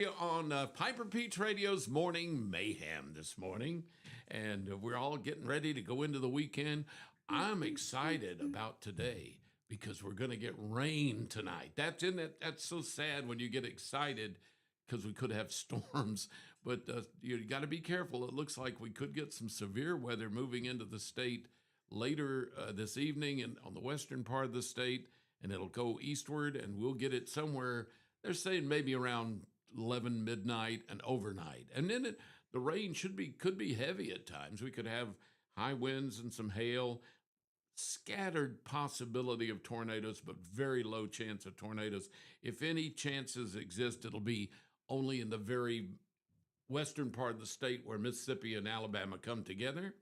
On Piper Peach Radio's Morning Mayhem this morning, and we're all getting ready to go into the weekend. I'm excited about today because we're going to get rain tonight. That's in it. That's so sad when you get excited because we could have storms, but you got to be careful. It looks like we could get some severe weather moving into the state later this evening and on the western part of the state, and it'll go eastward, and we'll get it somewhere. They're saying maybe around 11 midnight and overnight, and then the rain could be heavy at times. We could have high winds and some hail, scattered possibility of tornadoes, but very low chance of tornadoes. If any chances exist, it'll be only in the very western part of the state where Mississippi and Alabama come together.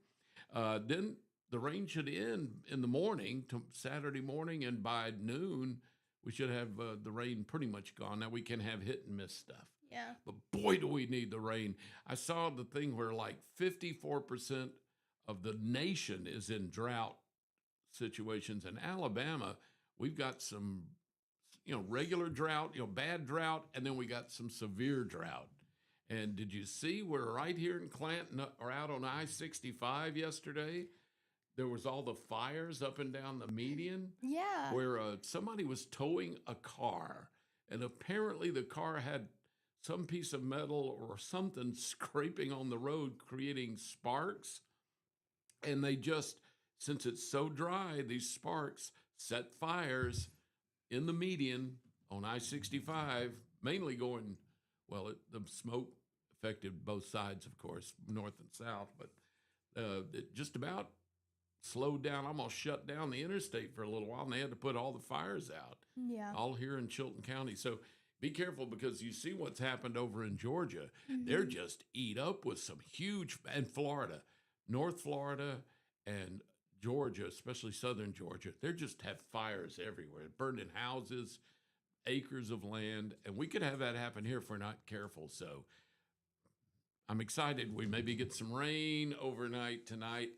Then the rain should end in the morning to Saturday morning, and by noon we should have the rain pretty much gone. Now we can have hit and miss stuff. Yeah. But boy, do we need the rain. I saw the thing where like 54% of the nation is in drought situations. In Alabama, we've got some, regular drought, bad drought, and then we got some severe drought. And did you see we're right here in Clanton or out on I-65 yesterday? There was all the fires up and down the median. Yeah. Where somebody was towing a car, and apparently the car had some piece of metal or something scraping on the road, creating sparks. And they just, since it's so dry, these sparks set fires in the median on I-65, mainly going, the smoke affected both sides, of course, north and south, but it just about slowed down, almost shut down the interstate for a little while, and they had to put all the fires out. Yeah. All here in Chilton County. So be careful, because you see what's happened over in Georgia. Mm-hmm. They're just eat up with some huge, and Florida, North Florida and Georgia, especially southern Georgia, they just have fires everywhere, burning houses, acres of land, and we could have that happen here if we're not careful. So I'm excited. We maybe get some rain overnight tonight.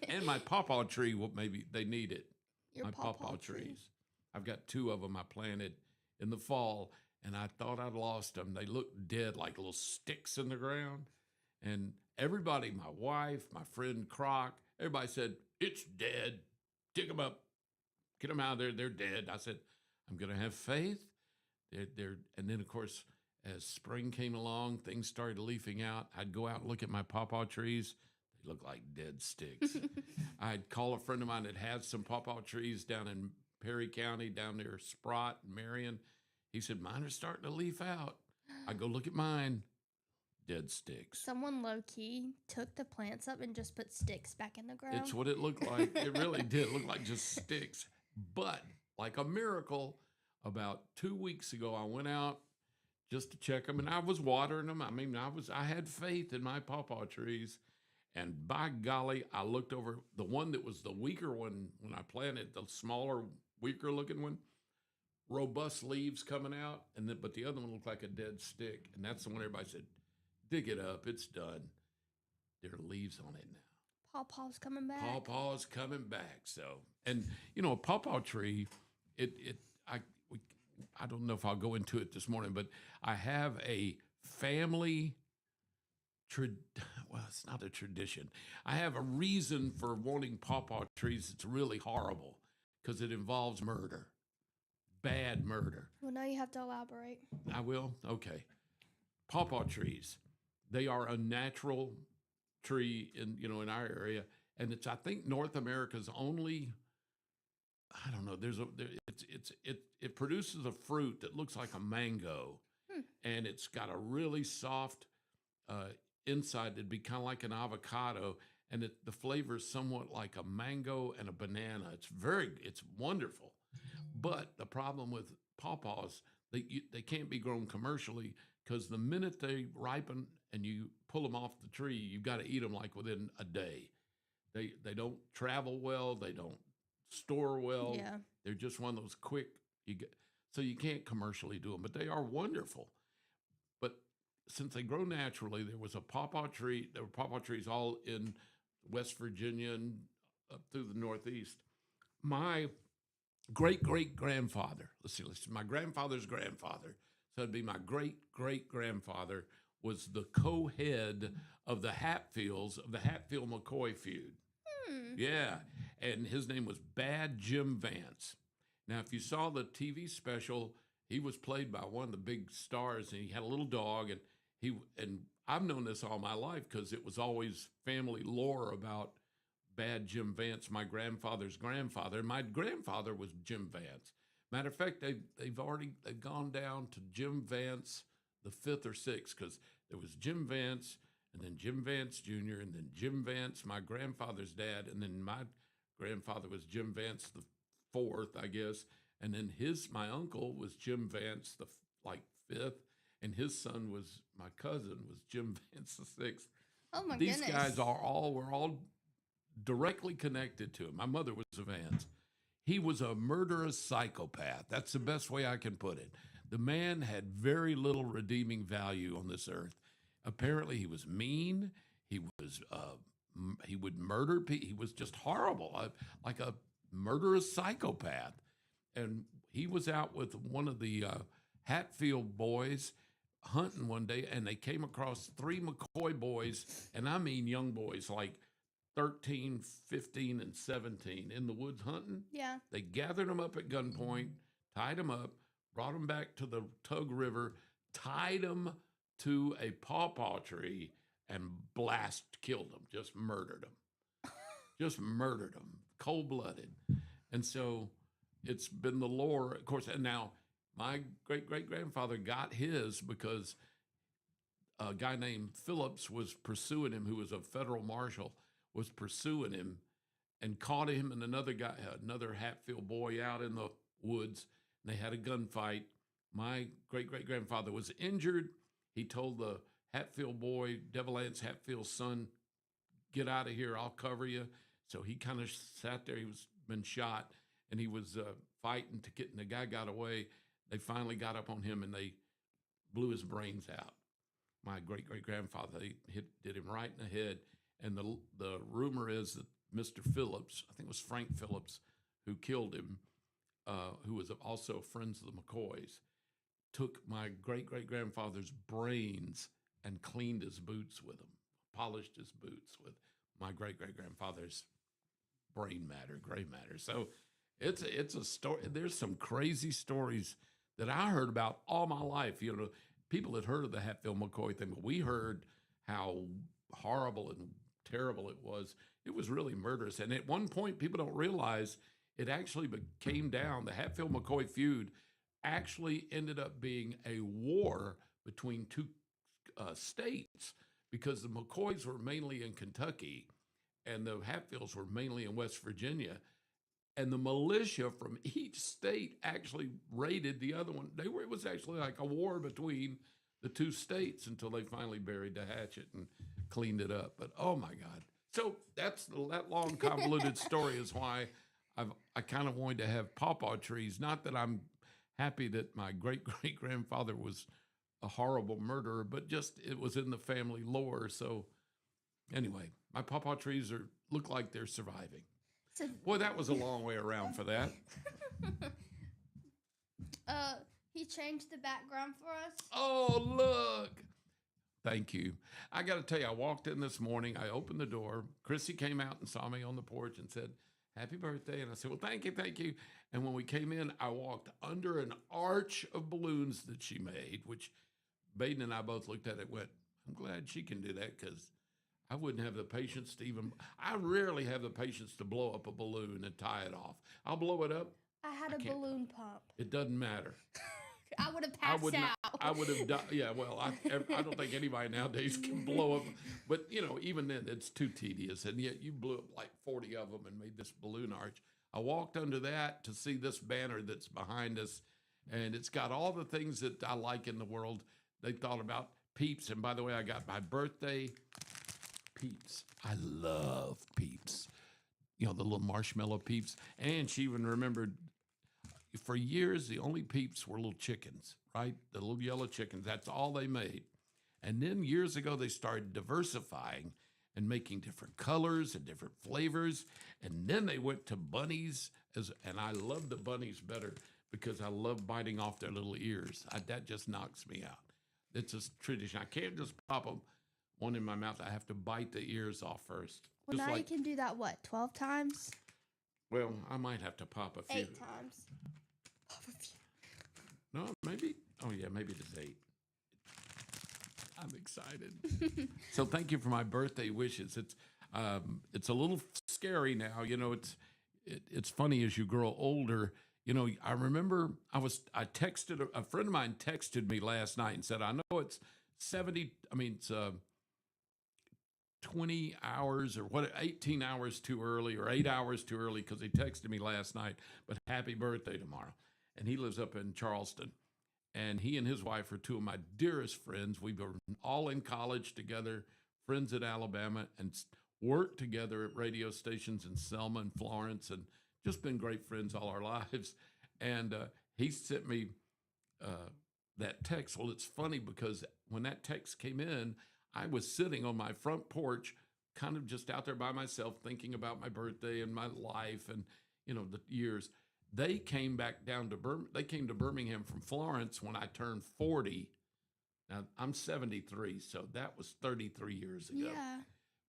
And my pawpaw tree, maybe they need it. Your my pawpaw trees. I've got 2 of them I planted in the fall, and I thought I'd lost them. They looked dead, like little sticks in the ground. And everybody, my wife, my friend Croc, everybody said, it's dead. Dig them up. Get them out of there. They're dead. I said, I'm going to have faith. And then, of course, as spring came along, things started leafing out. I'd go out and look at my pawpaw trees. They look like dead sticks. I'd call a friend of mine that had some pawpaw trees down in Perry County, down near Sprott and Marion. He said, mine are starting to leaf out. I go look at mine. Dead sticks. Someone low-key took the plants up and just put sticks back in the ground. It's what it looked like. It really did look like just sticks. But like a miracle, about 2 weeks ago, I went out just to check them, and I was watering them. I mean, I had faith in my pawpaw trees. And by golly, I looked over the one that was the weaker one when I planted, the smaller, weaker looking one, robust leaves coming out. But the other one looked like a dead stick. And that's the one everybody said, dig it up. It's done. There are leaves on it now. Pawpaw's coming back. Pawpaw's coming back. So, and a pawpaw tree, I don't know if I'll go into it this morning, but I have a family it's not a tradition. I have a reason for wanting pawpaw trees. It's really horrible because it involves murder, bad murder. Well, now you have to elaborate. I will? Okay. Pawpaw trees, they are a natural tree in our area, and it's, I think, North America's only, I don't know, it produces a fruit that looks like a mango, and it's got a really soft inside. It'd be kind of like an avocado, and the flavor is somewhat like a mango and a banana. It's wonderful. But the problem with pawpaws, they can't be grown commercially, because the minute they ripen and you pull them off the tree, you've got to eat them like within a day. They don't travel well. They don't store well. Yeah. They're just one of those quick, so you can't commercially do them, but they are wonderful. But since they grow naturally, there was a pawpaw tree. There were pawpaw trees all in West Virginia and up through the Northeast. My great-great-grandfather, let's see, my grandfather's grandfather, So it'd be my great-great-grandfather was the co-head of the Hatfields, of the Hatfield-McCoy feud. Hmm. Yeah, and his name was Bad Jim Vance. Now, if you saw the TV special, he was played by one of the big stars, and he had a little dog, and I've known this all my life because it was always family lore about Bad Jim Vance, my grandfather's grandfather. And my grandfather was Jim Vance. Matter of fact, they've gone down to Jim Vance the fifth or sixth because there was Jim Vance and then Jim Vance Jr. and then Jim Vance, my grandfather's dad, and then my grandfather was Jim Vance the fourth, I guess, and then my uncle was Jim Vance the fifth, and his son was my cousin was Jim Vance the sixth. Oh my These goodness. guys were all directly connected to him. My mother was a Vance. He was a murderous psychopath. That's the best way I can put it. The man had very little redeeming value on this earth. Apparently, he was mean. He would murder people. He was just horrible, like a murderous psychopath. And he was out with one of the Hatfield boys hunting one day, and they came across 3 McCoy boys, and I mean young boys, like 13, 15, and 17 in the woods hunting. Yeah. They gathered them up at gunpoint, tied them up, brought them back to the Tug River, tied them to a pawpaw tree, and killed them, just murdered them. Just murdered them, cold-blooded. And so it's been the lore, of course, and now my great-great-grandfather got his because a guy named Phillips was pursuing him, who was a federal marshal, was pursuing him and caught him and another Hatfield boy out in the woods. And they had a gunfight. My great-great-grandfather was injured. He told the Hatfield boy, Devil Anse Hatfield's son, get out of here, I'll cover you. So he kind of sat there. He was been shot, and he was fighting to get, and the guy got away. They finally got up on him, and they blew his brains out. My great-great-grandfather, did him right in the head. And the rumor is that Mr. Phillips, I think it was Frank Phillips, who killed him, who was also friends of the McCoys, took my great-great-grandfather's brains and cleaned his boots with them, polished his boots with my great-great-grandfather's gray matter. So it's a story. There's some crazy stories that I heard about all my life. You know, people had heard of the Hatfield McCoy thing, but we heard how horrible and terrible it was. It was really murderous. And at one point, people don't realize it actually came down. The Hatfield McCoy feud actually ended up being a war between two states because the McCoys were mainly in Kentucky and the Hatfields were mainly in West Virginia. And the militia from each state actually raided the other one. It was actually like a war between the two states until they finally buried the hatchet and cleaned it up. But oh my God. So that long convoluted story is why I kind of wanted to have pawpaw trees. Not that I'm happy that my great-great-grandfather was a horrible murderer, but just it was in the family lore. So anyway, my pawpaw trees look like they're surviving. So, boy, that was a long way around for that. He changed the background for us. Oh, look. Thank you. I got to tell you, I walked in this morning. I opened the door. Krissy came out and saw me on the porch and said, happy birthday. And I said, well, thank you. And when we came in, I walked under an arch of balloons that she made, which Baden and I both looked at it and went, I'm glad she can do that because I wouldn't have the patience to I rarely have the patience to blow up a balloon and tie it off. I'll blow it up. I had a balloon pump. It doesn't matter. I would have passed out. I would have died. Yeah, well, I don't think anybody nowadays can blow up. But, even then, it's too tedious. And yet you blew up like 40 of them and made this balloon arch. I walked under that to see this banner that's behind us. And it's got all the things that I like in the world. They thought about Peeps. And by the way, I got my birthday Peeps. I love Peeps. The little marshmallow Peeps. And she even remembered for years, the only Peeps were little chickens, right? The little yellow chickens. That's all they made. And then years ago, they started diversifying and making different colors and different flavors. And then they went to bunnies, and I love the bunnies better because I love biting off their little ears. That just knocks me out. It's a tradition. I can't just pop one in my mouth. I have to bite the ears off first. Well, just now you can do that, 12 times? Well, I might have to pop a few. 8 times. Pop a few. No, maybe. Oh, yeah, maybe it's 8. I'm excited. So thank you for my birthday wishes. It's a little scary now. You know, it's funny as you grow older. You know, I remember I texted, a friend of mine texted me last night and said, I know it's 20 hours or 18 hours too early or 8 hours too early because he texted me last night, but happy birthday tomorrow. And he lives up in Charleston. And he and his wife are two of my dearest friends. We were all in college together, friends at Alabama, and worked together at radio stations in Selma and Florence, and just been great friends all our lives. And he sent me that text. Well, it's funny because when that text came in, I was sitting on my front porch, kind of just out there by myself, thinking about my birthday and my life and, you know, the years. They came back down to they came to Birmingham from Florence when I turned 40. Now, I'm 73, so that was 33 years ago. Yeah.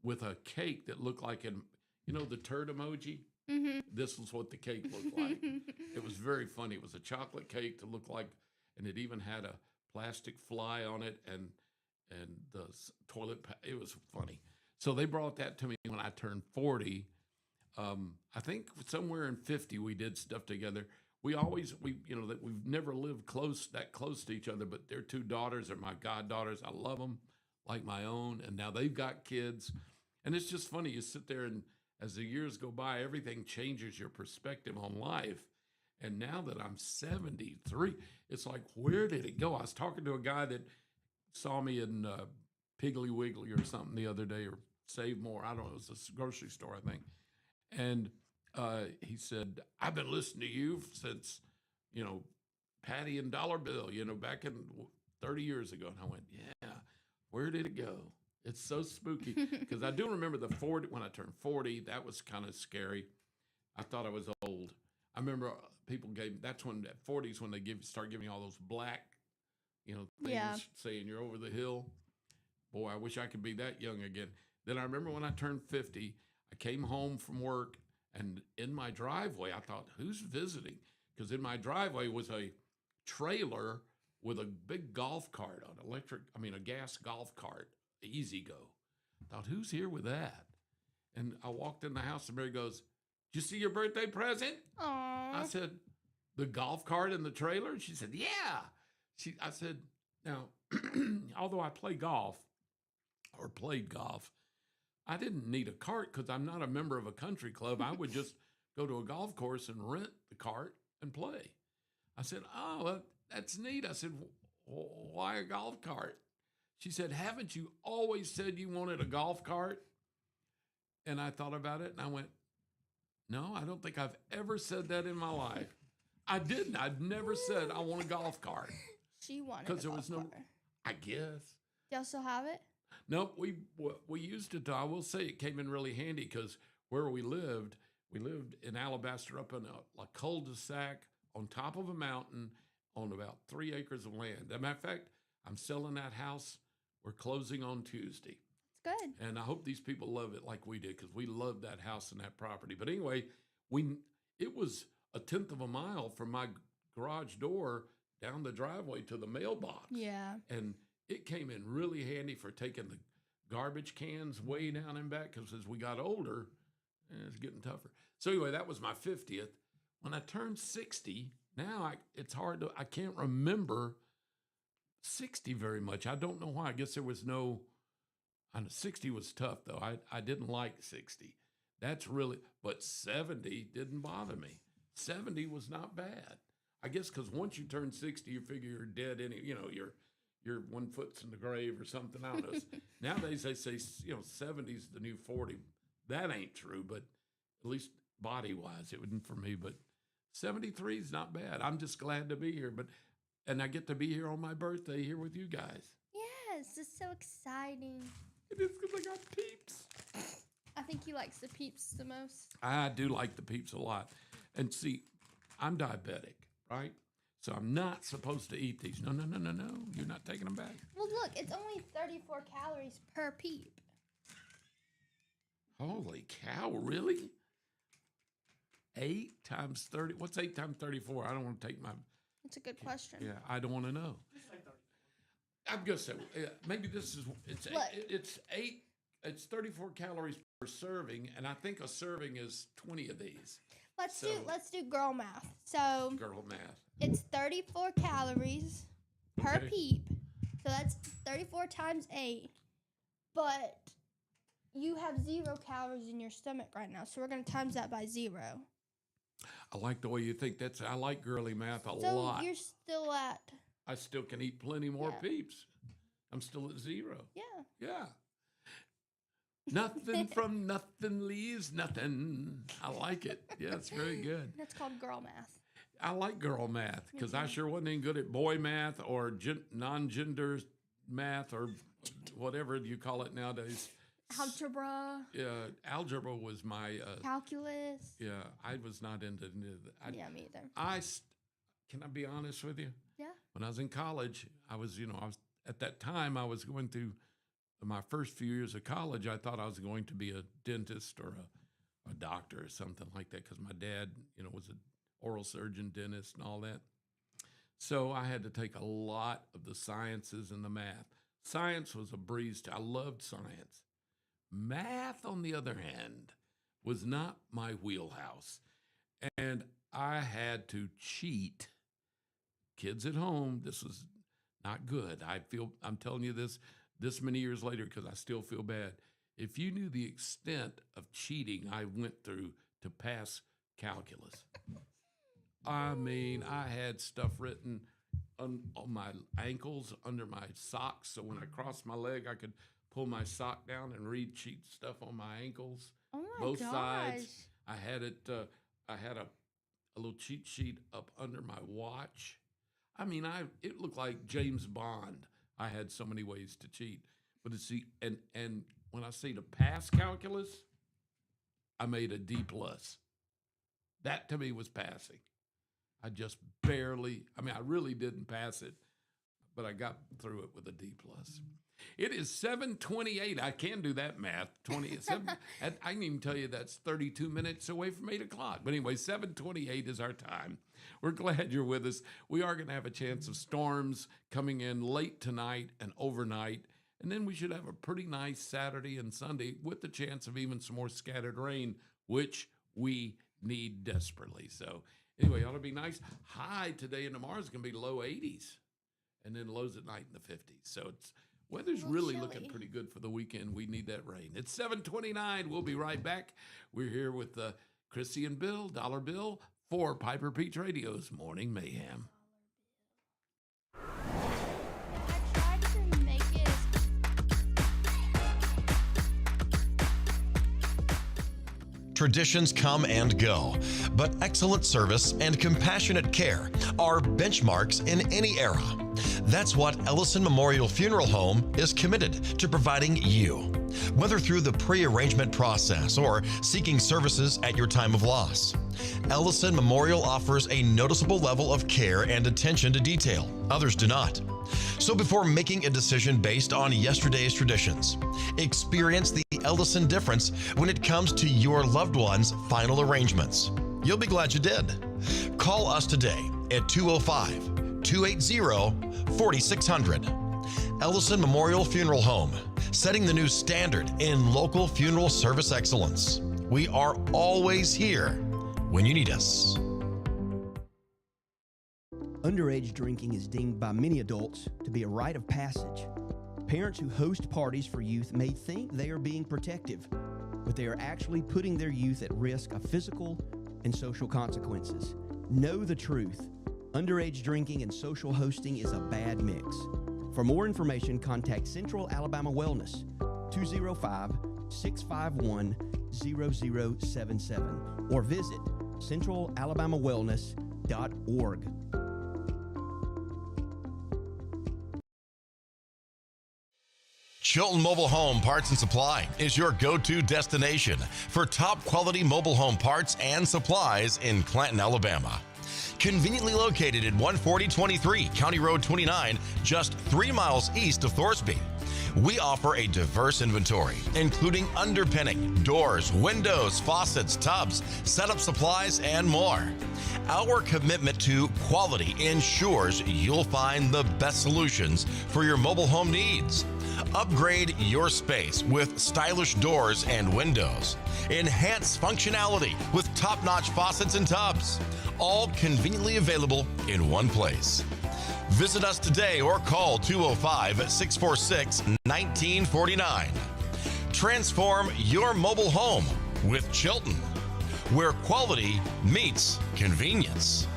With a cake that looked like the turd emoji? Mm-hmm. This was what the cake looked like. It was very funny. It was a chocolate cake to look like, and it even had a plastic fly on it and the toilet. It was funny. So they brought that to me when I turned 40. I think somewhere in 50 we did stuff together. We've never lived that close to each other, but their 2 daughters are my goddaughters. I love them like my own, and now they've got kids. And it's just funny. You sit there, and as the years go by, everything changes your perspective on life. And now that I'm 73, it's like, where did it go? I was talking to a guy that saw me in Piggly Wiggly or something the other day, or Save More. I don't know. It was a grocery store, I think. And he said, I've been listening to you since, Patty and Dollar Bill, back in 30 years ago. And I went, yeah, where did it go? It's so spooky. Because I do remember when I turned 40, that was kind of scary. I thought I was old. I remember that's when at 40s when they start giving all those black, things saying you're over the hill. Boy, I wish I could be that young again. Then I remember when I turned 50, I came home from work, and in my driveway, I thought, who's visiting? Because in my driveway was a trailer with a big golf cart a gas golf cart, Easy Go. I thought, who's here with that? And I walked in the house, and Mary goes, did you see your birthday present? Aww. I said, the golf cart and the trailer? And she said, yeah. I said, now, although I played golf, I didn't need a cart because I'm not a member of a country club. I would just go to a golf course and rent the cart and play. I said, oh, that's neat. I said, why a golf cart? She said, haven't you always said you wanted a golf cart? And I thought about it, and I went, no, I don't think I've ever said that in my life. I didn't. I'd never said I want a golf cart. She wanted a golf cart. I guess. Do y'all still have it? Nope, we used it. I will say it came in really handy because where we lived in Alabaster up in a cul-de-sac on top of a mountain on about 3 acres of land. As a matter of fact, I'm selling that house. We're closing on Tuesday. It's good. And I hope these people love it like we did because we love that house and that property. But anyway, it was a 1/10 of a mile from my garage door down the driveway to the mailbox. Yeah. And it came in really handy for taking the garbage cans way down and back because as we got older, it's getting tougher. So anyway, that was my 50th. When I turned 60, now it's hard I can't remember 60 very much. I don't know why. I guess there was 60 was tough though. I didn't like 60. But 70 didn't bother me. 70 was not bad. I guess because once you turn 60, you figure you're dead. You're 1 foot's in the grave or something. I don't know. Nowadays they say 70's the new 40. That ain't true, but at least body wise, it wouldn't for me. But 73 is not bad. I'm just glad to be here. And I get to be here on my birthday here with you guys. Yes, it's so exciting. It is because I got peeps. I think he likes the peeps the most. I do like the peeps a lot. And see, I'm diabetic. right? So I'm not supposed to eat these. No. You're not taking them back. Well, look, it's only 34 calories per peep. Holy cow, really? 8 times 30. What's 8 times 34? I don't want to take my... That's a good question. Yeah, I don't want to know. I'm going to say, maybe this is... It's 34 calories per serving, and I think a serving is 20 of these. Let's do girl math. So girl math. It's 34 calories per peep. So that's 34 times 8. But you have 0 calories in your stomach right now, so we're going to times that by 0. I like the way you think. I like girly math a lot. So you're still at... I still can eat plenty more peeps. I'm still at 0. Yeah. Nothing from nothing leaves nothing. I like it. Yeah, it's very good. That's called girl math. I like girl math because I sure wasn't any good at boy math or non-gender math or whatever you call it nowadays. Algebra. Yeah, algebra was my... calculus. Yeah, I was not into that. Yeah, me either. Can I be honest with you? Yeah. When I was in college, I was at that time, I was going through my first few years of college. I thought I was going to be a dentist or a doctor or something like that because my dad, was an oral surgeon, dentist, and all that. So I had to take a lot of the sciences and the math. Science was a breeze. I loved science. Math, on the other hand, was not my wheelhouse. And I had to cheat. Kids at home, this was not good. I'm telling you this many years later because I still feel bad. If you knew the extent of cheating I went through to pass calculus. I mean, I had stuff written on my ankles, under my socks, so when I crossed my leg, I could pull my sock down and read cheat stuff on my ankles. Oh my both gosh. sides. I had it. I had a little cheat sheet up under my watch. I mean, it looked like James Bond. I had so many ways to cheat. But and when I say to pass calculus, I made a D+. That to me was passing. I just barely, I really didn't pass it, but I got through it with a D+. It is 7:28. I can do that math. 27. I can even tell you that's 32 minutes away from 8 o'clock. But anyway, 7:28 is our time. We're glad you're with us. We are going to have a chance of storms coming in late tonight and overnight. And then we should have a pretty nice Saturday and Sunday with the chance of even some more scattered rain, which we need desperately. So anyway, it ought to be nice. High today and tomorrow is going to be low 80s. And then lows at night in the 50s. So weather's really looking pretty good for the weekend. We need that rain. It's 7:29. We'll be right back. We're here with Krissy and Bill, Dollar Bill, for Piper Peach Radio's Morning Mayhem. I tried to make it. Traditions come and go, but excellent service and compassionate care are benchmarks in any era. That's what Ellison Memorial Funeral Home is committed to providing you, whether through the pre-arrangement process or seeking services at your time of loss. Ellison Memorial offers a noticeable level of care and attention to detail. Others do not. So before making a decision based on yesterday's traditions, experience the Ellison difference when it comes to your loved one's final arrangements. You'll be glad you did. Call us today at 205-280-4600. Ellison Memorial Funeral Home, setting the new standard in local funeral service excellence. We are always here when you need us. Underage drinking is deemed by many adults to be a rite of passage. Parents who host parties for youth may think they are being protective, but they are actually putting their youth at risk of physical and social consequences. Know the truth. Underage drinking and social hosting is a bad mix. For more information, contact Central Alabama Wellness, 205-651-0077, or visit centralalabamawellness.org. Chilton Mobile Home Parts and Supply is your go-to destination for top quality mobile home parts and supplies in Clanton, Alabama. Conveniently located at 14023 County Road 29, just 3 miles east of Thorsby. We offer a diverse inventory, including underpinning, doors, windows, faucets, tubs, setup supplies, and more. Our commitment to quality ensures you'll find the best solutions for your mobile home needs. Upgrade your space with stylish doors and windows. Enhance functionality with top-notch faucets and tubs. All conveniently available in one place. Visit us today or call 205-646-1949. Transform your mobile home with Chilton, where quality meets convenience.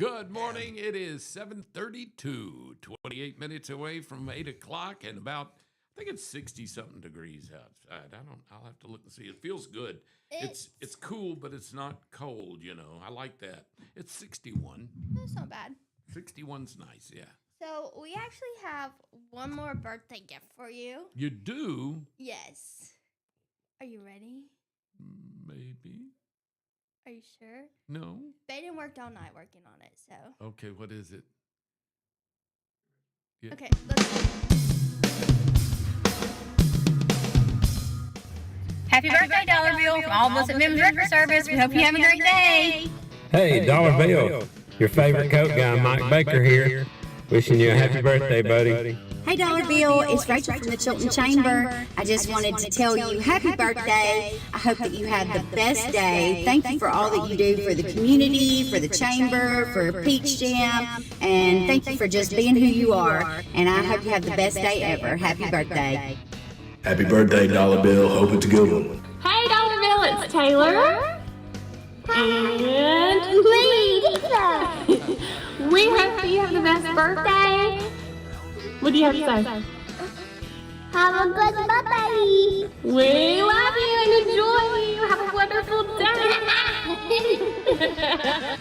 Good morning. It is 7:32, 28 minutes away from 8 o'clock, and about, I think it's 60-something degrees outside. I'll have to look and see. It feels good. It's cool, but it's not cold, you know. I like that. It's 61. That's not bad. 61's nice, yeah. So we actually have one more birthday gift for you. You do? Yes. Are you ready? Maybe. Are you sure? No. Baden worked all night working on it, so. Okay, what is it? Yeah. Okay, let's go. Happy birthday, Dollar Bill, from all of us at Mims Record Service. We hope you have a great day. Hey, Dollar Bill, your favorite Coke guy, Mike Baker here. Wishing you a happy birthday, buddy. Hey, Dollar Bill, it's Rachel from the Chilton Chamber. I just wanted to tell you happy birthday. I hope that you have the best day. Thank you for all that you do for the community, for the chamber, for Peach Jam, and thank you for just being who you are. And I hope you have the best day ever. Happy birthday. Happy birthday, Dollar Bill. Hope it's a good one. Hey, Dollar Bill, it's Taylor. And Lisa. We hope that you have the best birthday. What do you have to say? Have a good birthday. We love you and enjoy you. Have a wonderful day.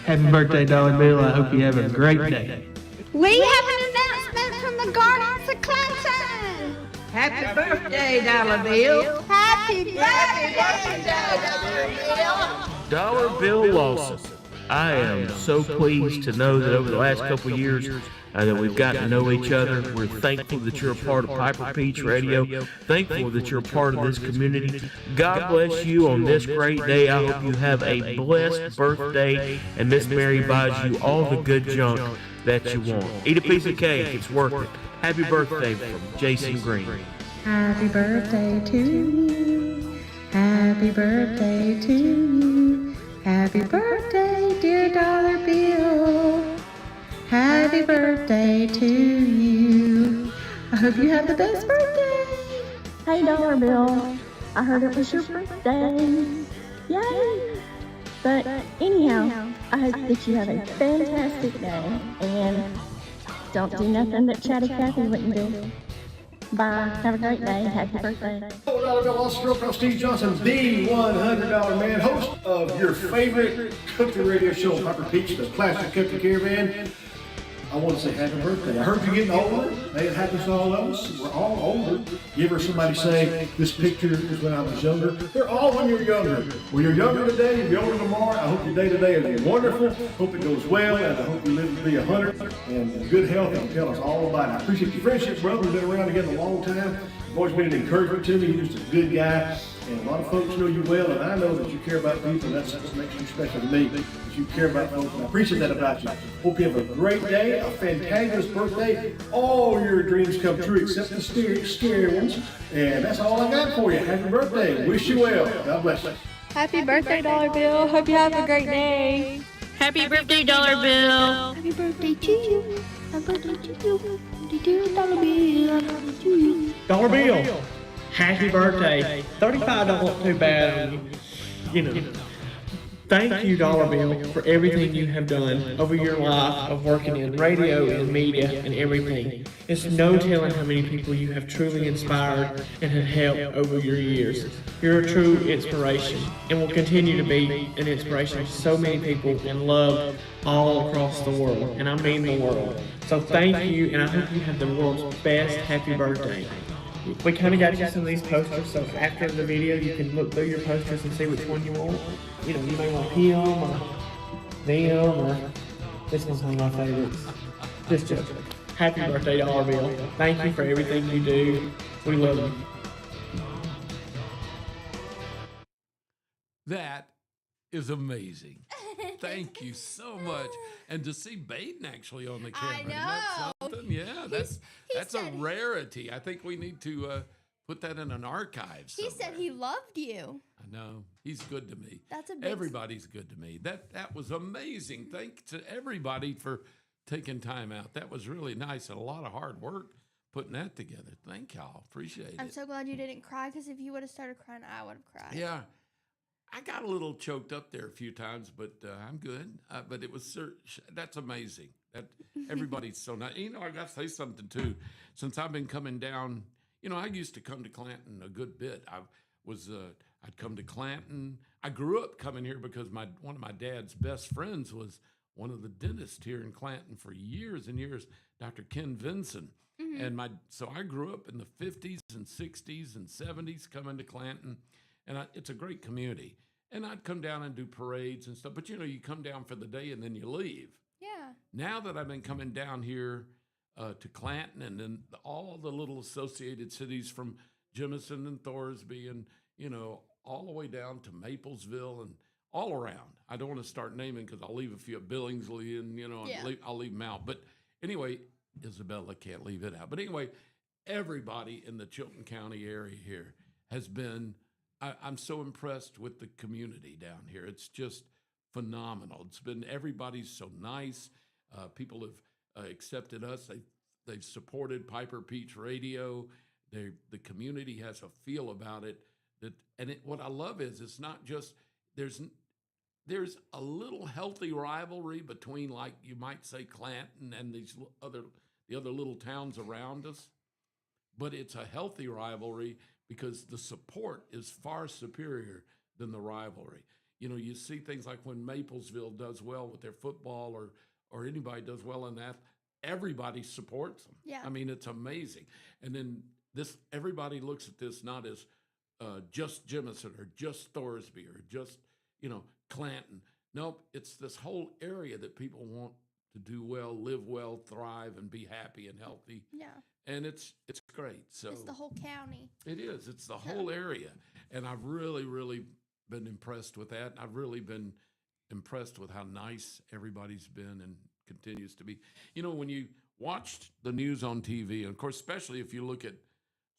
Happy birthday, Dollar Bill. I hope you have a great day. We have an announcement from the Gardens of Clemson. Happy birthday, Dollar Bill. Happy birthday, Dollar Bill. Dollar Bill Lawson. I am so pleased to know that over the last couple of years that we've gotten to know each other. We're thankful that you're a part of Piper Peach Radio. Thankful that you're a part of this community. God bless you on this great day. I hope you have a blessed birthday, and Miss Mary buys you all the good junk that you want. Eat a piece of cake. It's worth it. Happy birthday from Jason Green. Happy birthday to you. Happy birthday to you. Happy birthday, dear Dollar Bill. Happy birthday to you. I hope you have the best birthday. Hey, Dollar Bill. I heard it was your birthday. Yay! But anyhow, I hope that you have a fantastic day. And don't do nothing that Chatty Cathy wouldn't do. Bye. Have a great day. Happy birthday. Dollar Bill, also from Steve Johnson, the $100 man, host of your favorite country radio show, Piper Peach, the Classic Country Caravan. I want to say happy birthday. I heard you're getting older. Hey, it happens to all of us. We're all older. You ever somebody say, this picture is when I was younger? They're all when you're younger. When you're younger today, you'll be older tomorrow. I hope your day today is wonderful. Hope it goes well, and I hope you live to be 100 and in good health, and tell us all about it. I appreciate your friendship, brother. We've been around together a long time. You've always been an encouragement to me. You're just a good guy. And a lot of folks know you well, and I know that you care about people, and that's what makes you special to me, that you care about folks, and I appreciate that about you. Hope you have a great day, a fantabulous birthday, all your dreams come true except the scary ones, and that's all I got for you. Happy birthday. Wish you well. God bless you. Happy birthday, Dollar Bill. Hope you have a great day. Happy birthday, Dollar Bill. Happy birthday to you. Happy birthday to you. Dear Dollar Bill. Happy birthday to you. Dollar Bill, happy birthday. 35 don't look too bad on you. You know. Thank you, Dollar Bill, for everything you have done over your life of working in radio and media and everything. It's no telling how many people you have truly inspired and have helped over your years. You're a true inspiration and will continue to be an inspiration to so many people and loved all across the world, and I mean the world. So thank you, and I hope you have the world's best happy birthday. We kind of got you some of these posters, so after the video you can look through your posters and see which one you want. You know, you may want him or them or this one's one of my favorites. Just joking. Happy birthday, Dollar Bill. Thank you for everything you do. We love you. That is amazing. Thank you so much. And to see Baden actually on the camera. I isn't that know. something? Yeah, that's a rarity. I think we need to put that in an archive somewhere. He said he loved you. I know. He's good to me. That's a big... Everybody's good to me. That was amazing. Thanks to everybody for taking time out. That was really nice and a lot of hard work putting that together. Thank y'all. Appreciate it. I'm so glad you didn't cry, because if you would have started crying, I would have cried. Yeah. I got a little choked up there a few times, but I'm good. But it was that's amazing. That everybody's so nice. You know, I got to say something too. Since I've been coming down, you know, I used to come to Clanton a good bit. I'd come to Clanton. I grew up coming here because one of my dad's best friends was one of the dentists here in Clanton for years and years, Dr. Ken Vinson. Mm-hmm. And so I grew up in the 50s and 60s and 70s coming to Clanton. And it's a great community. And I'd come down and do parades and stuff. But, you know, you come down for the day and then you leave. Yeah. Now that I've been coming down here to Clanton and then all the little associated cities from Jemison and Thorsby and, you know, all the way down to Maplesville and all around. I don't want to start naming because I'll leave a few at Billingsley and, you know, I'll leave them out. But anyway, Isabella can't leave it out. But anyway, everybody in the Chilton County area here has been... I'm so impressed with the community down here. It's just phenomenal. Everybody's so nice. People have accepted us. They've supported Piper Peach Radio. The community has a feel about it. What I love is it's not just there's a little healthy rivalry between, like you might say, Clanton and the other little towns around us, but it's a healthy rivalry, because the support is far superior than the rivalry. You know, you see things like when Maplesville does well with their football or anybody does well in that, everybody supports them. Yeah. I mean, it's amazing. And then everybody looks at this not as just Jemison or just Thorsby or just, you know, Clanton. Nope, it's this whole area that people want to do well, live well, thrive, and be happy and healthy. Yeah. And it's great. So it's the whole county. It is. It's the whole area. And I've really, really been impressed with that. I've really been impressed with how nice everybody's been and continues to be. You know, when you watched the news on TV, and of course, especially if you look at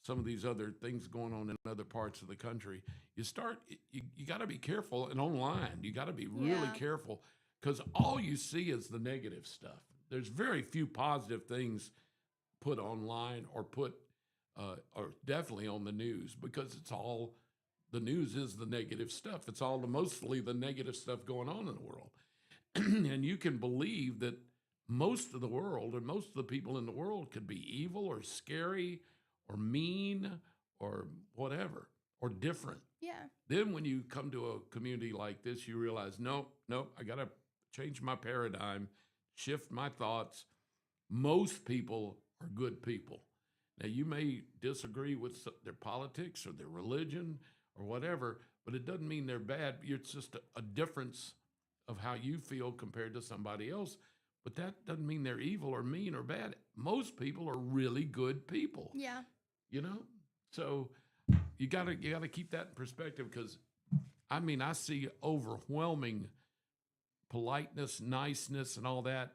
some of these other things going on in other parts of the country, you got to be careful. And online, you got to be really careful, because all you see is the negative stuff. There's very few positive things put online or or definitely on the news, because the news is the negative stuff. It's mostly the negative stuff going on in the world. And you can believe that most of the world or most of the people in the world could be evil or scary or mean or whatever, or different. Yeah. Then when you come to a community like this, you realize, nope, I got to change my paradigm, shift my thoughts. Most people are good people. Now, you may disagree with their politics or their religion or whatever, but it doesn't mean they're bad. It's just a difference of how you feel compared to somebody else. But that doesn't mean they're evil or mean or bad. Most people are really good people. Yeah. You know? So you gotta keep that in perspective, because I mean, I see overwhelming politeness, niceness, and all that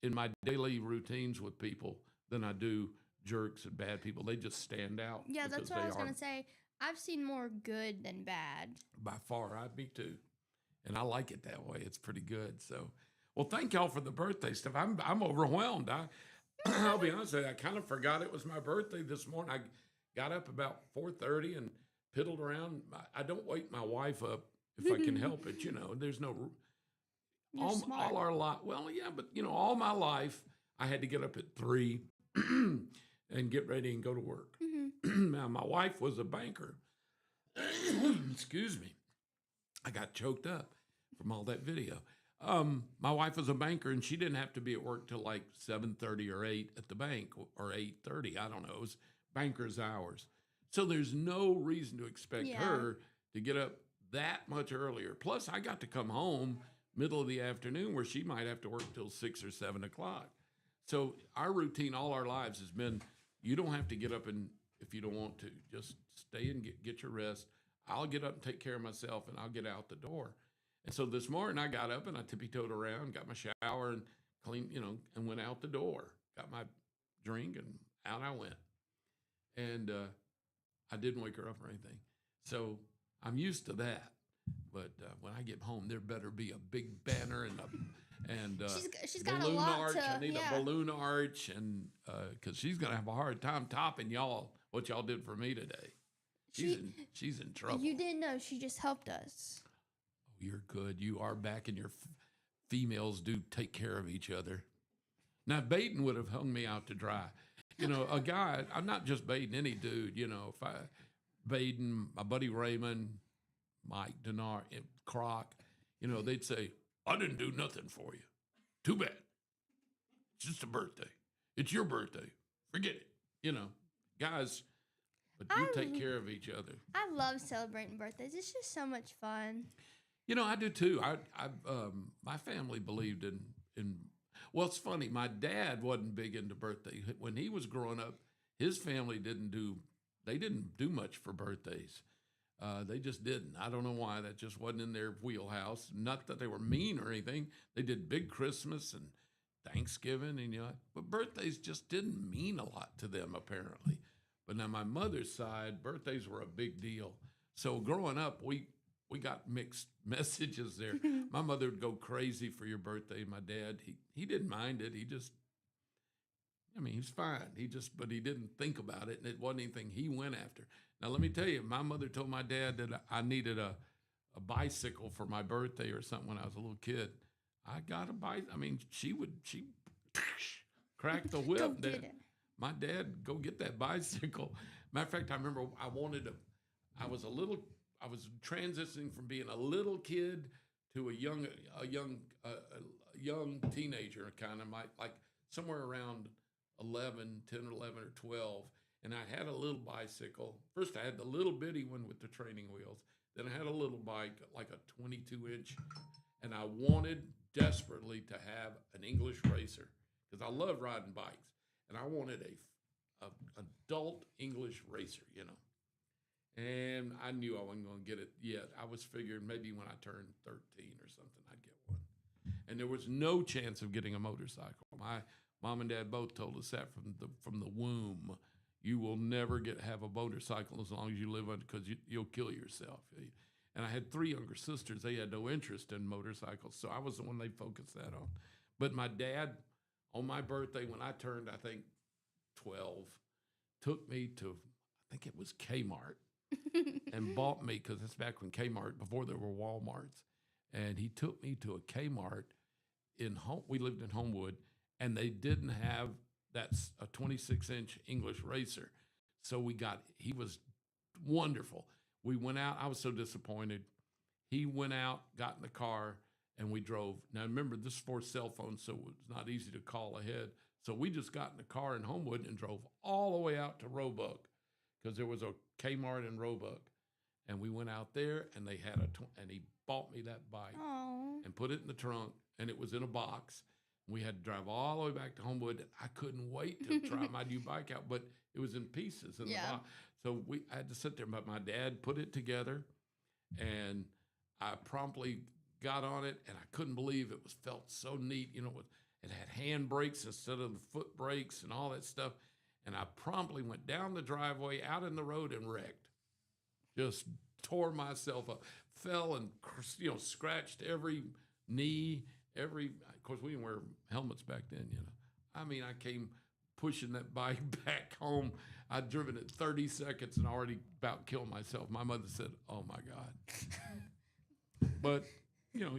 in my daily routines with people than I do jerks and bad people. They just stand out. Yeah, that's what I was going to say. I've seen more good than bad. By far, me too. And I like it that way. It's pretty good. So, well, thank y'all for the birthday stuff. I'm overwhelmed. I'll be honest with you, I kind of forgot it was my birthday this morning. I got up about 4:30 and piddled around. I don't wake my wife up if I can help it. There's no all our life. Well, yeah, but all my life I had to get up at 3 and get ready and go to work. Now my wife was a banker. Excuse me, I got choked up from all that video. My wife was a banker, and she didn't have to be at work till like 7:30 or 8 at the bank, or 8:30. I don't know. It was banker's hours. So there's no reason to expect her to get up that much earlier. Plus, I got to come home middle of the afternoon where she might have to work till 6 or 7 o'clock. So our routine all our lives has been, you don't have to get up and if you don't want to. Just stay and get your rest. I'll get up and take care of myself, and I'll get out the door. And so this morning I got up and I tippy-toed around, got my shower and cleaned, and went out the door. Got my drink and out I went. And I didn't wake her up or anything. So I'm used to that. But when I get home, there better be a big banner and she's got balloon a lot arch. to, I need a balloon arch, and because she's gonna have a hard time topping what y'all did for me today. She's in trouble. You didn't know. She just helped us. You're good. You are back, and your females do take care of each other. Now, baiting would have hung me out to dry. A guy, I'm not just baiting any dude. If I baiting my buddy Raymond, Mike, Denard, Croc, they'd say, I didn't do nothing for you. Too bad. It's just a birthday. It's your birthday. Forget it. Guys, but you take care of each other. I love celebrating birthdays. It's just so much fun. I do too. My family believed in. Well, it's funny. My dad wasn't big into birthdays. When he was growing up, his family didn't do much for birthdays. They just didn't. I don't know why. That just wasn't in their wheelhouse. Not that they were mean or anything. They did big Christmas and Thanksgiving, and but birthdays just didn't mean a lot to them apparently. But now my mother's side, birthdays were a big deal. So growing up, we got mixed messages there. My mother would go crazy for your birthday. My dad, he didn't mind it. He's fine. But he didn't think about it, and it wasn't anything he went after. Now, let me tell you, my mother told my dad that I needed a bicycle for my birthday or something when I was a little kid. I got a bike. She cracked the whip. My dad, go get that bicycle. Matter of fact, I remember I was transitioning from being a little kid to a young teenager, kind of like somewhere around 10, 11 or 12. And I had a little bicycle. First, I had the little bitty one with the training wheels. Then I had a little bike, like a 22-inch. And I wanted desperately to have an English racer because I love riding bikes. And I wanted a adult English racer, And I knew I wasn't going to get it yet. I was figuring maybe when I turned 13 or something, I'd get one. And there was no chance of getting a motorcycle. My mom and dad both told us that from the womb. You will never have a motorcycle as long as you live on, because you'll kill yourself. And I had 3 younger sisters. They had no interest in motorcycles, so I was the one they focused that on. But my dad, on my birthday, when I turned, I think, 12, took me to, I think it was Kmart, and bought me, because it's back when Kmart, before there were Walmarts, and he took me to a Kmart we lived in Homewood, and they didn't have a 26-inch English racer. So he was wonderful. We went out. I was so disappointed. He went out, got in the car, and we drove. Now, remember, this is before cell phones, so it was not easy to call ahead. So we just got in the car in Homewood and drove all the way out to Roebuck, because there was a Kmart in Roebuck. And we went out there, and they had and he bought me that bike. Aww. And put it in the trunk, and it was in a box. We had to drive all the way back to Homewood, and I couldn't wait to try my new bike out, but it was in pieces in the box. So I had to sit there, but my dad put it together, and I promptly got on it, and I couldn't believe it felt so neat. It had hand brakes instead of the foot brakes and all that stuff. And I promptly went down the driveway, out in the road, and wrecked. Just tore myself up, fell and scratched every knee, of course we didn't wear helmets back then, I came pushing that bike back home. I'd driven it 30 seconds and already about killed myself. My mother said, "Oh my God." but you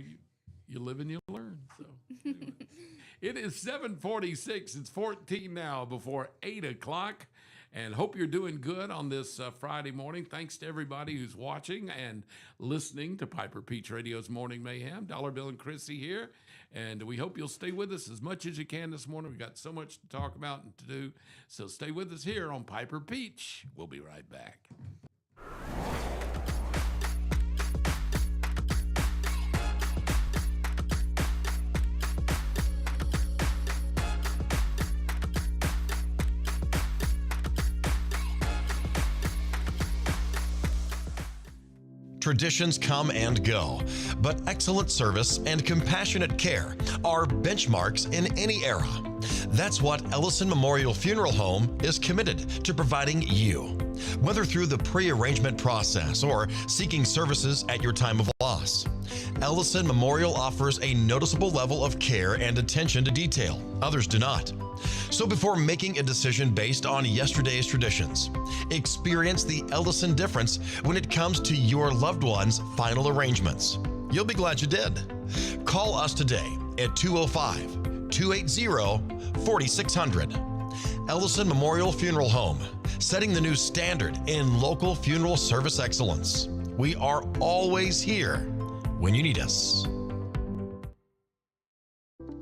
live and you learn. So anyway. It is 7:46. It's 14 now before 8 o'clock. And hope you're doing good on this Friday morning. Thanks to everybody who's watching and listening to Piper Peach Radio's Morning Mayhem. Dollar Bill and Krissy here. And we hope you'll stay with us as much as you can this morning. We've got so much to talk about and to do. So stay with us here on Piper Peach. We'll be right back. Traditions come and go, but excellent service and compassionate care are benchmarks in any era. That's what Ellison Memorial Funeral Home is committed to providing you, whether through the pre-arrangement process or seeking services at your time of loss. Ellison Memorial offers a noticeable level of care and attention to detail. Others do not. So before making a decision based on yesterday's traditions, experience the Ellison difference when it comes to your loved one's final arrangements. You'll be glad you did. Call us today at 205-280-4600. Ellison Memorial Funeral Home, setting the new standard in local funeral service excellence. We are always here when you need us.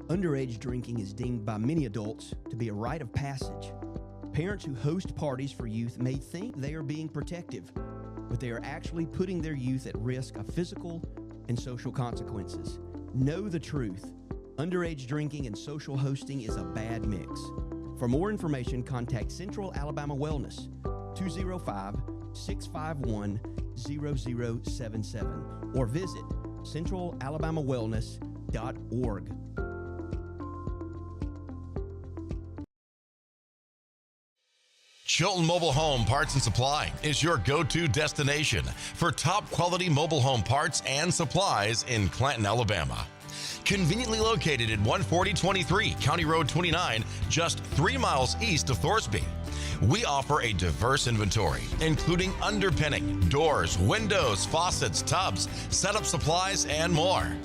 Underage drinking is deemed by many adults to be a rite of passage. Parents who host parties for youth may think they are being protective, but they are actually putting their youth at risk of physical and social consequences. Know the truth. Underage drinking and social hosting is a bad mix. For more information, contact Central Alabama Wellness, 205-651-0077, or visit centralalabamawellness.org. Chilton Mobile Home Parts and Supply is your go-to destination for top quality mobile home parts and supplies in Clanton, Alabama. Conveniently located at 14023 County Road 29, just 3 miles east of Thorsby. We offer a diverse inventory, including underpinning, doors, windows, faucets, tubs, setup supplies, and more.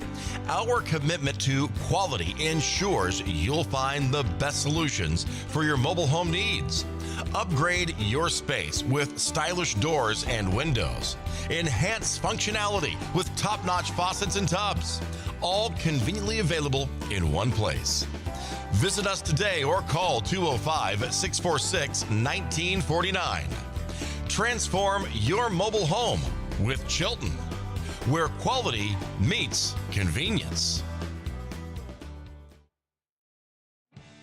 Our commitment to quality ensures you'll find the best solutions for your mobile home needs. Upgrade your space with stylish doors and windows. Enhance functionality with top-notch faucets and tubs. All conveniently available in one place. Visit us today or call 205-646-1949. Transform your mobile home with Chilton, where quality meets convenience.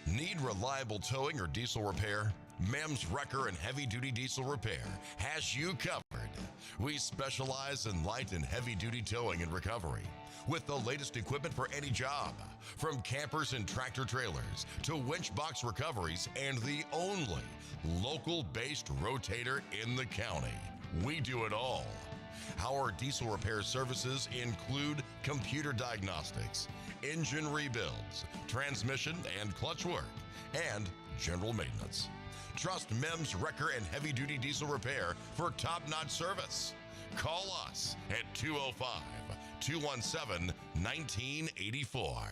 Need reliable towing or diesel repair? Mem's Wrecker and Heavy Duty Diesel Repair has you covered. We specialize in light and heavy duty towing and recovery with the latest equipment for any job, from campers and tractor trailers to winch box recoveries, and the only local-based rotator in the county. We do it all. Our diesel repair services include computer diagnostics, engine rebuilds, transmission and clutch work, and general maintenance. Trust Mem's Wrecker and Heavy Duty Diesel Repair for top-notch service. Call us at 205-217-1984.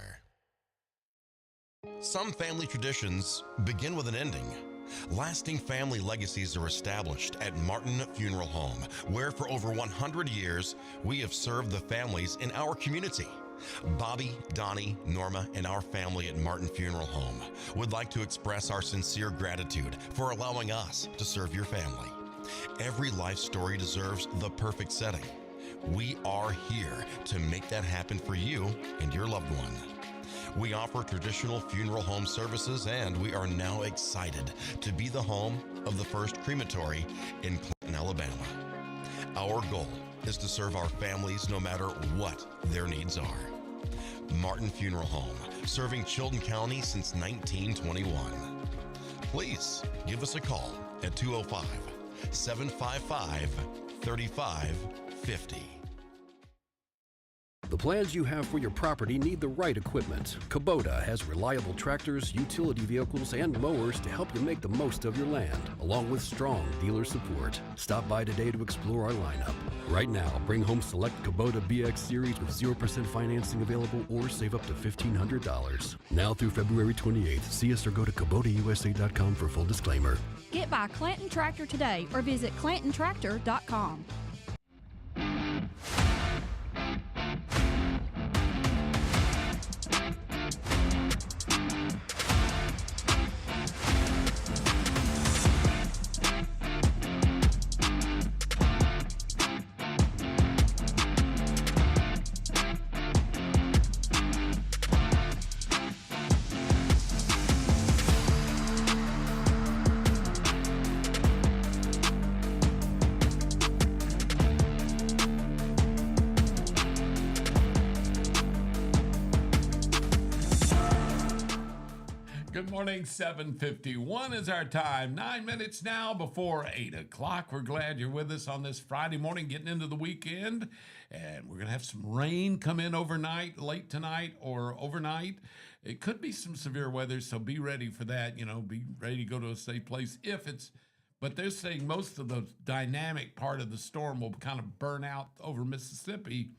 Some family traditions begin with an ending. Lasting family legacies are established at Martin Funeral Home, where for over 100 years, we have served the families in our community. Bobby, Donnie, Norma, and our family at Martin Funeral Home would like to express our sincere gratitude for allowing us to serve your family. Every life story deserves the perfect setting. We are here to make that happen for you and your loved one. We offer traditional funeral home services, and we are now excited to be the home of the first crematory in Clanton, Alabama. Our goal is to serve our families no matter what their needs are. Martin Funeral Home, serving Chilton County since 1921. Please give us a call at 205-755-3550. The plans you have for your property need the right equipment. Kubota has reliable tractors, utility vehicles, and mowers to help you make the most of your land, along with strong dealer support. Stop by today to explore our lineup. Right now, bring home select Kubota BX Series with 0% financing available or save up to $1,500. Now through February 28th. See us or go to KubotaUSA.com for full disclaimer. Get by Clanton Tractor today or visit ClantonTractor.com. Good morning, 7:51 is our time. 9 minutes now before 8 o'clock. We're glad you're with us on this Friday morning, getting into the weekend. And we're going to have some rain come in overnight, late tonight or overnight. It could be some severe weather, so be ready for that. You know, be ready to go to a safe place if it's, but they're saying most of the dynamic part of the storm will kind of burn out over Mississippi,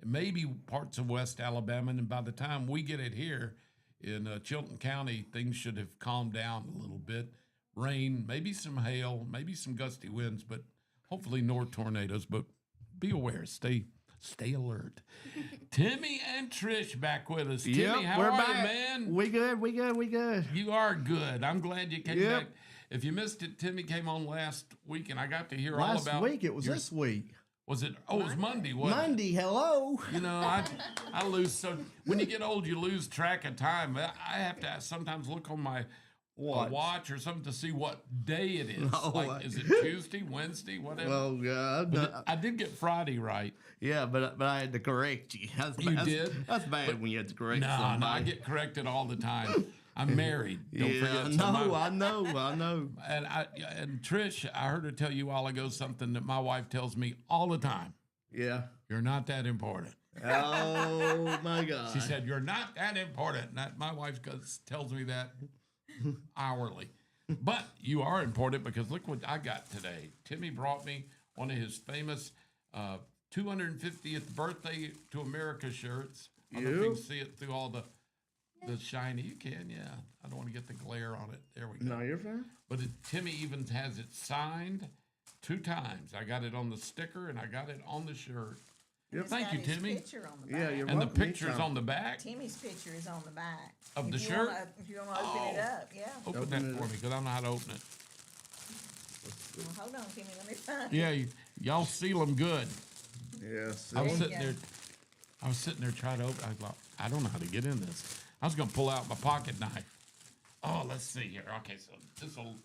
and maybe parts of West Alabama. And by the time we get it here, in Chilton County, things should have calmed down a little bit. Rain, maybe some hail, maybe some gusty winds, but hopefully no tornadoes. But be aware, stay alert. Timmy and Trish back with us. Timmy, how we're are back. you, man? We good. You are good. I'm glad you came back. If you missed it, Timmy came on last week, and I got to hear all about Last week, it was this week. Was it? Oh, it was Monday, wasn't it? Monday, hello. You know, I lose. So when you get old, you lose track of time. I have to sometimes look on my watch or something to see what day it is. Like, is it Tuesday, Wednesday, whatever? Oh, God. But I did get Friday right. Yeah, but I had to correct you. You did? That's bad when you have to correct No, somebody. I get corrected all the time. I'm married. Don't forget. I know. And Trish, I heard her tell you a while ago something that my wife tells me all the time. Yeah. You're not that important. Oh, my God. She said, you're not that important. My wife tells me that hourly. But you are important because look what I got today. Timmy brought me one of his famous 250th birthday to America shirts. I don't know if you can see it through all the shiny. You can, yeah. I don't want to get the glare on it. There we go. No, you're fine. But Timmy even has it signed 2 times. I got it on the sticker and I got it on the shirt. Yep. Thank you, Timmy. Picture on the back. Yeah, you're and welcome. the picture's on the back Timmy's picture is on the back of the shirt. If you want to open it up, yeah. Open that for me because I don't know how to open it. Well, hold on, Timmy. Let me find Yeah, it. y'all seal them good. Yes. I was sitting there trying to open. I thought, I don't know how to get in this. I was going to pull out my pocket knife. Oh, let's see here. Okay, so this will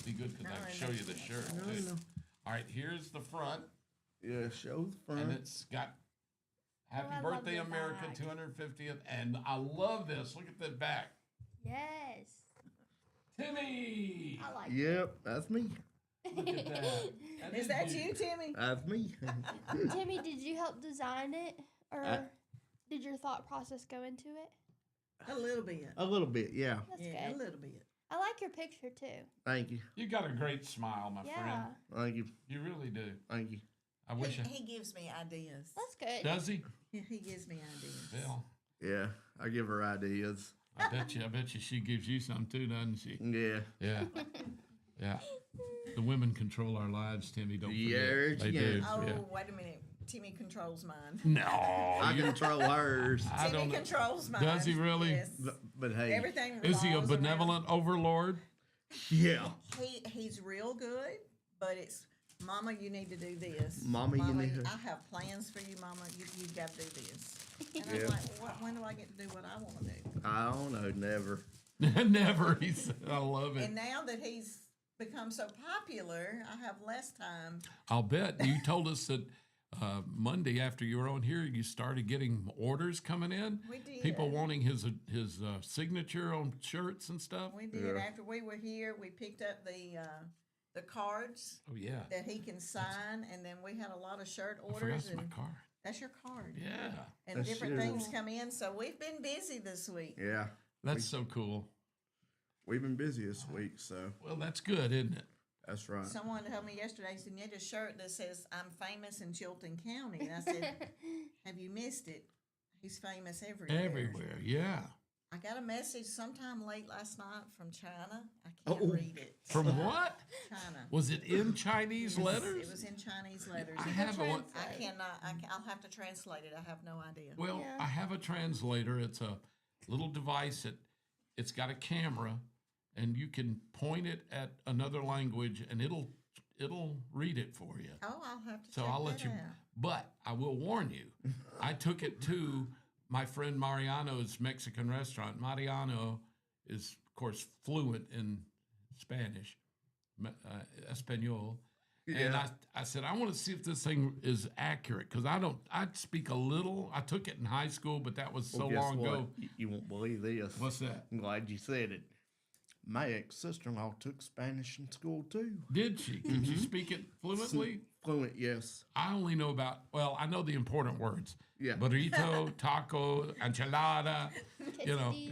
be good because I can show you the shirt. No. All right, here's the front. Yeah, show the front. And it's got Happy Birthday America 250th. And I love this. Look at the back. Yes. Timmy! I like Yep, that's me. Look at that. Is that you, Timmy? That's me. Timmy, did you help design it? Or did your thought process go into it? A little bit. A little bit, yeah. That's Yeah, good. a little bit. I like your picture too. Thank you. You got a great smile, my friend. Thank you. You really do. Thank you. I wish He gives me ideas. That's good. Does he? He gives me ideas. Bill. Yeah, I give her ideas. I bet you she gives you some too, doesn't she? Yeah. Yeah. Yeah. The women control our lives, Timmy. Don't forget. Yeah, They do. Oh, Yeah. wait a minute. Timmy controls mine. No. I control hers. Timmy controls mine. Does he really? Yes. But hey. Everything Is he a revolves benevolent overlord? Yeah. He's real good, but it's Mama, you need to do this. Mama, you need to. I have plans for you, Mama. You've got to do this. And I'm Yeah. like, when do I get to do what I want to do? I don't know. Never. Never. He said, I love it. And now that he's become so popular, I have less time. I'll bet. You told us that Monday after you were on here, you started getting orders coming in. We did. People wanting his signature on shirts and stuff. We did. After we were here, we picked up the cards. Oh yeah. That he can sign, and then we had a lot of shirt I orders. forgot my card. That's your card. Yeah. And That's different true. things come in. So we've been busy this week. Yeah. That's so cool. We've been busy this week, so. Well, that's good, isn't it? That's right. Someone told me yesterday, said, "You need a shirt that says I'm famous in Chilton County." And I said, "Have you missed it? He's famous everywhere." Everywhere, yeah. I got a message sometime late last night from China. I can't read it. From what? China. Was it in Chinese letters? It was in Chinese letters. I have one. I cannot. I'll have to translate it. I have no idea. Well, I have a translator. It's a little device it's got a camera, and you can point it at another language, and it'll read it for you. Oh, I'll have to. So check I'll let that you. out. But I will warn you, I took it to my friend Mariano's Mexican restaurant. Mariano is, of course, fluent in Spanish, Espanol. And I said, I want to see if this thing is accurate because I speak a little. I took it in high school, but that was so Well, guess long what? ago. You won't believe this. What's that? I'm glad you said it. My ex-sister-in-law took Spanish in school, too. Did she? Can she speak it fluently? Fluent, yes. I only know I know the important words. Yeah. Burrito, taco, enchilada,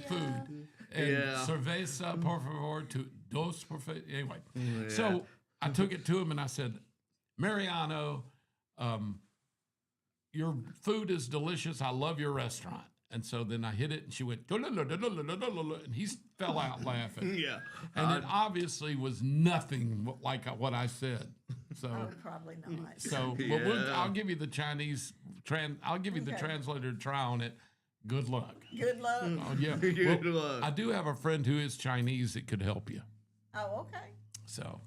food. And cerveza, por favor, dos, por favor. Anyway, so I took it to him and I said, Mariano, your food is delicious. I love your restaurant. And so then I hit it and she went, and he fell out laughing. Yeah. And it obviously was nothing like what I said. So probably not. So I'll give you the Chinese I'll give you the translator to try on it. Good luck. Good luck. Oh yeah. Good luck. I do have a friend who is Chinese that could help you. Oh, okay. So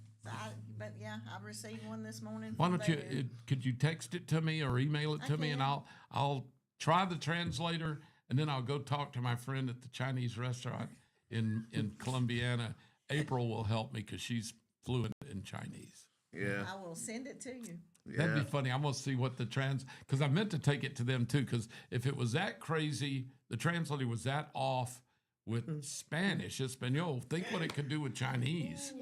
But yeah, I received one this morning. why from don't you there. could you text it to me or email it to me and I'll try the translator and then I'll go talk to my friend at the Chinese restaurant in Columbiana. April will help me because she's fluent in Chinese. Yeah. I will send it to you. That'd be funny. I'm going to see what the because I meant to take it to them too, because if it was that crazy, the translator was that off with Spanish, Espanol, think what it could do with Chinese.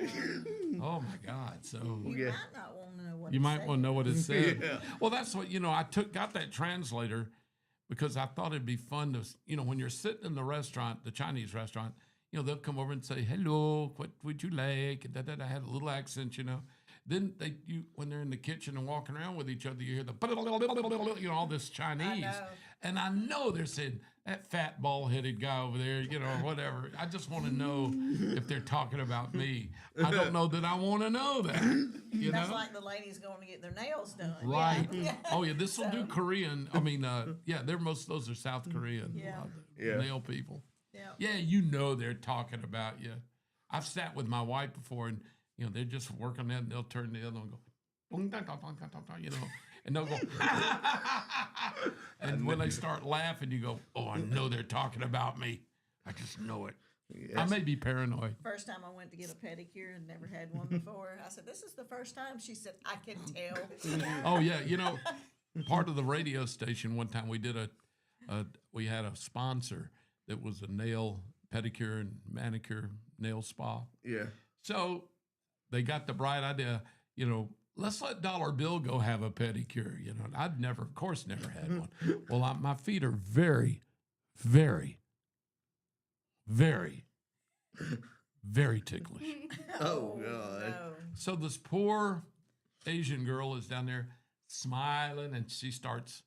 Oh my God. So You might not want to know what you it might said. want to know what it said. Yeah. Well, that's what, I got that translator because I thought it'd be fun to, when you're sitting in the restaurant, the Chinese restaurant, they'll come over and say, hello, what would you like? And I had a little accent, Then when they're in the kitchen and walking around with each other, you hear the all this Chinese, and I know they're saying that fat bald-headed guy over there, or whatever. I just want to know if they're talking about me. I don't know that I want to know that. That's like the ladies going to get their nails done. Right? Oh yeah, this will do Korean. I mean, those are South Korean. Nail people. Yeah, they're talking about you. I've sat with my wife before and. They're just working that, and they'll turn the other one and go, and they'll go, and when they start laughing, you go, oh, I know they're talking about me. I just know it. Yes. I may be paranoid. First time I went to get a pedicure and never had one before, I said, this is the first time. She said, I can tell. Oh, yeah. Part of the radio station one time we had a sponsor that was a nail pedicure and manicure nail spa. Yeah. So they got the bright idea, let's let Dollar Bill go have a pedicure. And I'd never had one. Well, my feet are very, very, very, very ticklish. Oh, God. No. So this poor Asian girl is down there smiling, and she starts,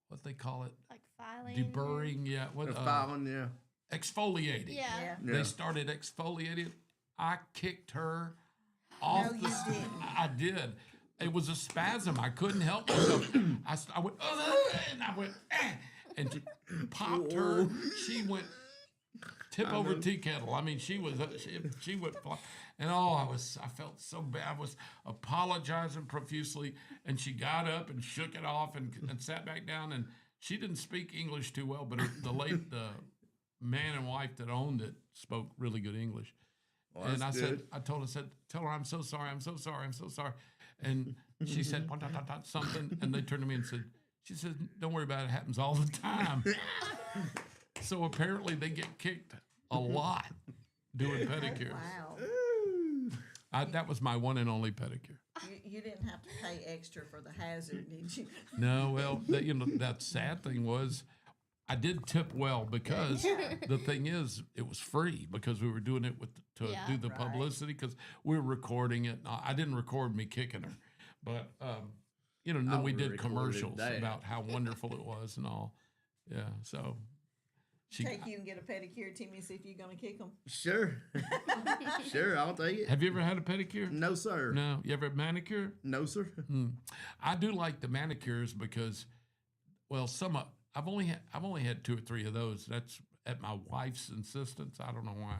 what they call it? Like filing. Deburring, yeah. What? Filing, yeah. Exfoliating. Yeah. They started exfoliating. I kicked her off. No, you didn't. I did. It was a spasm. I couldn't help myself. I went, and I went, and popped her. She went tip over tea kettle. I mean, she went, and I felt so bad. I was apologizing profusely, and she got up and shook it off and sat back down. And she didn't speak English too well, but the man and wife that owned it spoke really good English. Well, and I good. told her, tell her I'm so sorry. And she said something, and they turned to me and she said, don't worry about it. It happens all the time. So apparently they get kicked a lot doing pedicures. Wow. That was my one and only pedicure. You didn't have to pay extra for the hazard, did you? No, well, that sad thing was I did tip well because the thing is, it was free because we were doing it to do the publicity because we were recording it. I didn't record me kicking her, but then we did commercials about how wonderful it was and all. Yeah, so take you and get a pedicure, Timmy, see if you're gonna kick them. Sure, sure, I'll take it. Have you ever had a pedicure? No, sir. No, you ever had a manicure? No, sir. I do like the manicures because, well, I've only had 2 or 3 of those. That's at my wife's insistence. I don't know why,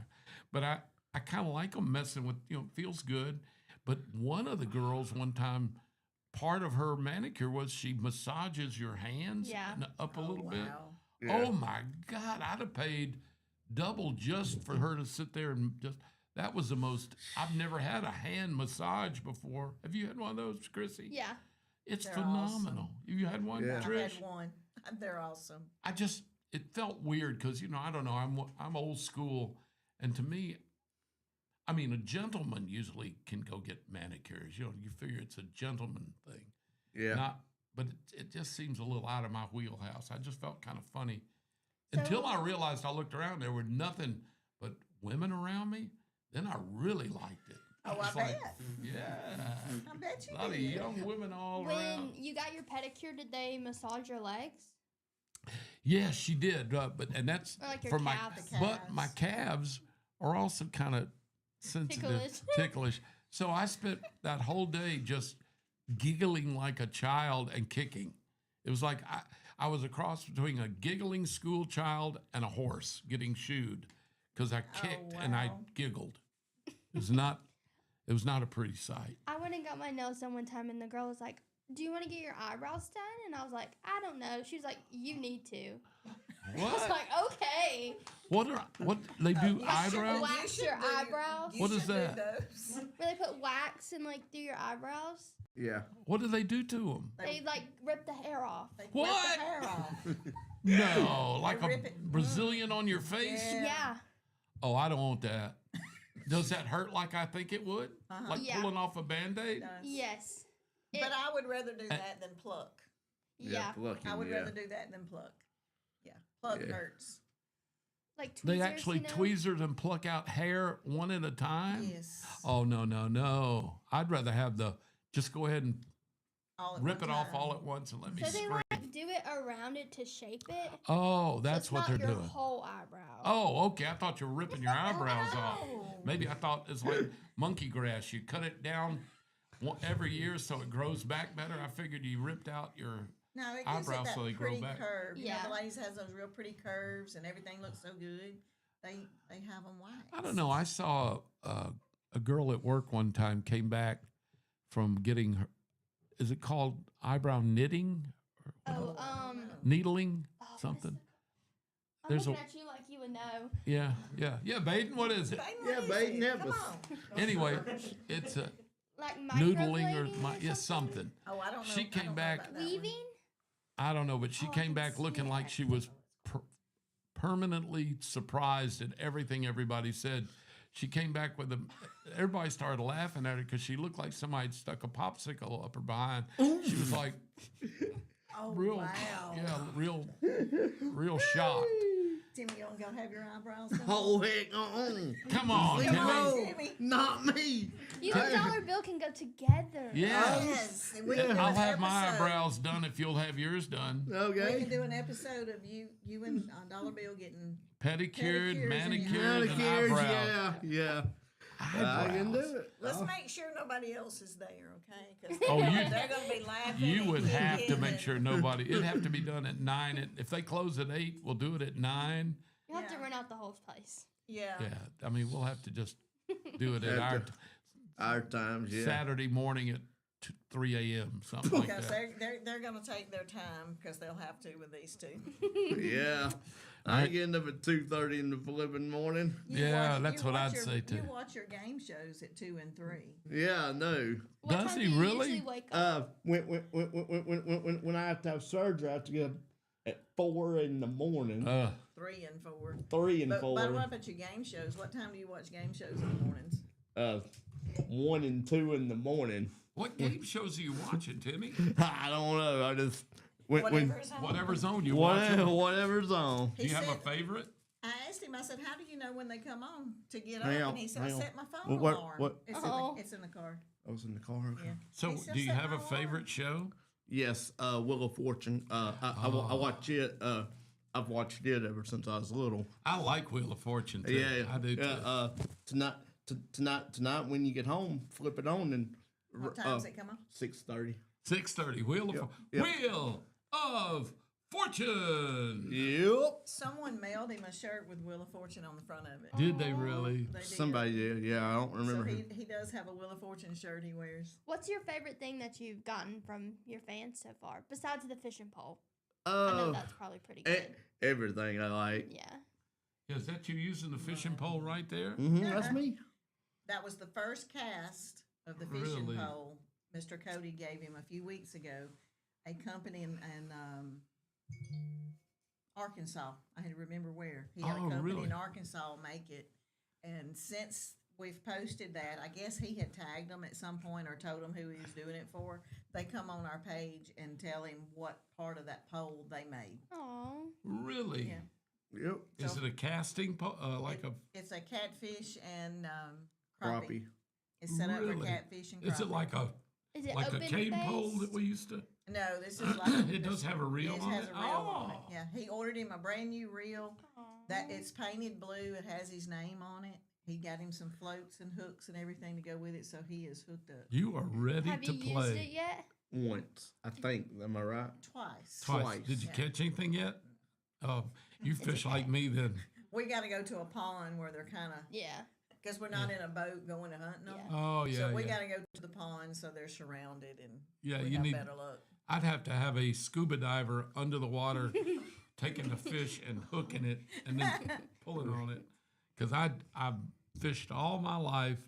but I kind of like them messing with. It feels good. But one of the girls one time, part of her manicure was she massages your hands up a little bit. Yeah. Oh my God, I'd have paid double just for her to sit there and just. That was the most. I've never had a hand massage before. Have you had one of those, Krissy? Yeah. It's They're phenomenal. awesome. Have you had one, Yeah. Trish? I had one. They're awesome. It felt weird because I don't know. I'm old school, and to me, I mean, a gentleman usually can go get manicures. You figure it's a gentleman thing. Yeah. But it just seems a little out of my wheelhouse. I just felt kind of funny until I realized I looked around. There were nothing but women around me. Then I really liked it. Oh, I was like, bet. Yeah. I bet you A lot of did. young women all When around. you got your pedicure, did they massage your legs? Yeah, she did. And that's Or like your for my. calves? But my calves are also kind of sensitive, ticklish. So I spent that whole day just giggling like a child and kicking. It was like I was a cross between a giggling school child and a horse getting shoed because I kicked and I giggled. It was not a pretty sight. I went and got my nails done one time, and the girl was like, "Do you want to get your eyebrows done?" And I was like, "I don't know." She was like, "You need to." I was What? like, "Okay." What they do eyebrows? Wax your eyebrows. What is that? Where they put wax and through your eyebrows. Yeah. What do they do to them? They rip the hair off. What? Rip the hair off. No, like rip a it. Brazilian on your face? Yeah. Oh, I don't want that. Does that hurt like I think it would? Like Yeah. pulling off a Band-Aid? Yes. But I would rather do that than pluck. Yeah. I would rather do that than pluck. Yeah. Pluck hurts. Like tweezers, They actually tweezers and pluck out hair one at a time? Yes. Oh, no. I'd rather have just go ahead and rip it off all at once and let me So they scream. do it around it to shape it. Oh, that's it's what not they're your doing. whole eyebrow. Oh, okay. I thought you were ripping your eyebrows off. Maybe I thought it's like monkey grass. You cut it down every year so it grows back better. I figured you ripped out your No, it gives it eyebrows that so they grow pretty back. curve. You know, Yeah. the ladies has those real pretty curves and everything looks so good. They have them waxed. I don't know. I saw a girl at work one time came back from getting her. Is it called eyebrow knitting? Oh, Needling? Something. I'm There's looking at you like you would know. Yeah, Baden, what is it? Yeah, Baden, help us. Anyway, it's a Like noodling or microblading something. Oh, I don't know. She came back. Weaving? I don't know, but she came back looking like she was permanently surprised at everything everybody said. She came back with everybody started laughing at her because she looked like somebody had stuck a popsicle up her behind. She was like, real shocked. Timmy, you want to go have your eyebrows done? Oh, heck, Come on, Timmy. Not me. You and Dollar Bill can go together. Yeah. Yes. And we can do I'll an have my episode. eyebrows done if you'll have yours done. We Okay. can do an episode of you and Dollar Bill getting Pedicured, pedicures and manicured, and Manicures, eyebrows. yeah. I can do it. Let's make sure nobody else is there, okay? Because Oh, they're going to be laughing. You and would have to kicking make and- sure nobody. It'd have to be done at 9. If they close at 8, we'll do it at 9. You have to rent out the whole place. Yeah. Yeah, I mean we'll have to just do it at our times. Yeah. Saturday morning at 3 a.m. something like Because that. they're going to take their time because they'll have to with these two. Yeah. I ain't getting up at 2:30 in the flipping morning. Yeah, that's what I'd say too. You watch your game shows at 2 and 3. Yeah, I know. What Does time he do you really? usually wake up? When I have to have surgery, I have to get up at 4 in the morning. 3 and 4. 3 and But 4. what about your game shows? What time do you watch game shows in the mornings? 1 and 2 in the morning. What game shows are you watching, Timmy? I don't know. I just Whatever's on, you watch it. Whatever's on. Do you have a favorite? I asked him, I said, how do you know when they come on to get Hang up? on, And he said, I hang on. set my phone What- alarm. what- It's in the car. I was in the car. Okay. Yeah. So, He said, do you "Set have my a alarm." favorite show? Yes, Wheel of Fortune. I watch it. I've watched it ever since I was little. I like Wheel of Fortune too. Yeah, I do too. Tonight when you get home, flip it on and. What time does it come on? 6:30. 6:30. Wheel of Wheel of Fortune. Yep. Someone mailed him a shirt with Wheel of Fortune on the front of it. Did they really? They did. Somebody did. Yeah, I don't remember. So who. he does have a Wheel of Fortune shirt he wears. What's your favorite thing that you've gotten from your fans so far, besides the fishing pole? I know that's probably pretty good. Everything I like. Yeah. Is that you using the fishing pole right there? That's me. That was the first cast of the fishing Really? pole Mr. Cody gave him a few weeks ago. A company in Arkansas. I had to remember where. He had a company really? in Arkansas make it. And since we've posted that, I guess he had tagged them at some point or told them who he was doing it for. They come on our page and tell him what part of that pole they made. Oh. Really? Yeah. Yep. Is it a casting pole? It's a catfish and crappie. Crappie. It's set up for Really? catfish and crappie. Is it like a Is it like a open cane pole face? that we used to? No, this is like It does have a reel It on has it? a reel on it. Oh. Yeah, he ordered him a brand new reel. That it's painted blue. It has his name on it. He got him some floats and hooks and everything to go with it, so he is hooked up. You are ready Have to you play. used it yet? Once, I think. Am I right? Twice. Did you Yeah. catch anything yet? Oh, you fish like me then. We got to go to a pond where they're kind of because we're not in a boat going to hunting them. Oh, yeah, So we yeah. got to go to the pond so they're surrounded and Yeah, we you have need. better luck. I'd have to have a scuba diver under the water, taking the fish and hooking it, and then pulling on it. Because I've fished all my life,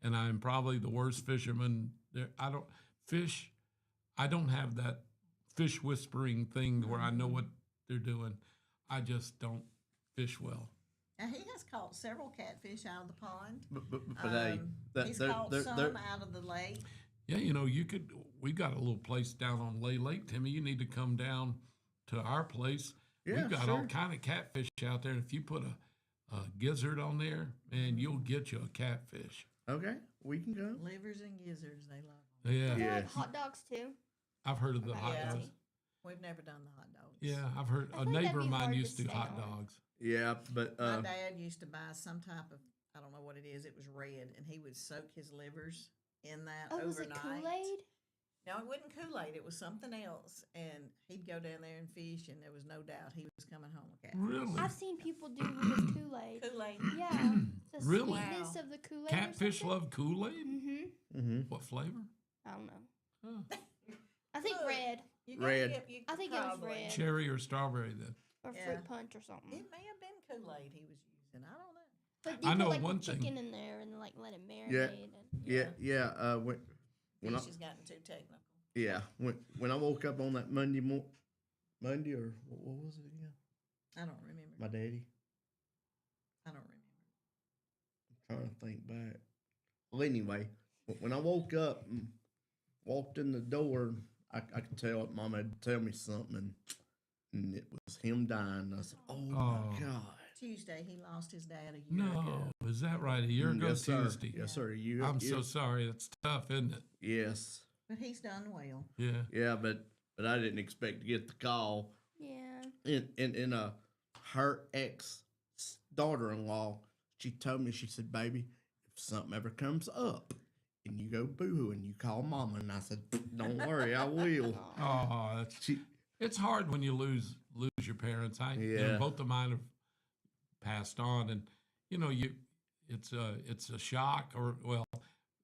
and I'm probably the worst fisherman there. I don't have that fish whispering thing where I know what they're doing. I just don't fish well. Now he has caught several catfish out of the pond. But hey, He's caught some out of the lake. Yeah, we've got a little place down on Lay Lake, Timmy. You need to come down to our place. Yeah, we've got all sure. kind of catfish out there. And if you put a gizzard on there, man, you'll get you a catfish. Okay, we can go. Livers and gizzards, they love them. Yeah. They like hot dogs too. I've heard of the hot Yeah. dogs. We've never done the hot dogs. Yeah, I've heard I a feel like neighbor that'd of be mine hard to used to do stay hot on. dogs. Yeah, but My dad used to buy some type of, I don't know what it is. It was red, and he would soak his livers in that Oh, was it overnight. Kool-Aid? No, it wasn't Kool-Aid. It was something else. And he'd go down there and fish, and there was no doubt he was coming home with catfish. Really? I've seen people do it with Kool-Aid. Kool-Aid. Yeah. The Really? sweetness Wow. of the Kool-Aid. Catfish love Kool-Aid? Mm-hmm. What flavor? I don't know. Huh. I think Look, red. You gotta Red. I think it was probably- red. Cherry or strawberry then? Or Yeah. fruit punch or something. It may have been Kool-Aid he was using. I don't know. But you I put know like one the thing. chicken in there and like let it marinate. Yeah. And yeah. When I, Fish has gotten too technical. yeah, when I woke up on that Monday or what was it again? I don't remember. My daddy. I don't remember. I'm trying to think back. Well, anyway, when I woke up and walked in the door, I could tell that Mama had to tell me something, and it was him dying. I said, "Oh my God!" Tuesday, he lost his dad a year ago. No, is that right? A year ago Yes, sir. Tuesday. Yes, sir. I'm so sorry. That's tough, isn't it? Yes. But he's done well. Yeah. Yeah, but I didn't expect to get the call. Yeah. And her ex daughter-in-law, she told me, she said, "Baby, if something ever comes up and you go boo and you call Mama," and I said, "Don't worry, I will." Oh, it's hard when you lose your parents. Yeah. Both of mine have passed on, and it's a shock. Or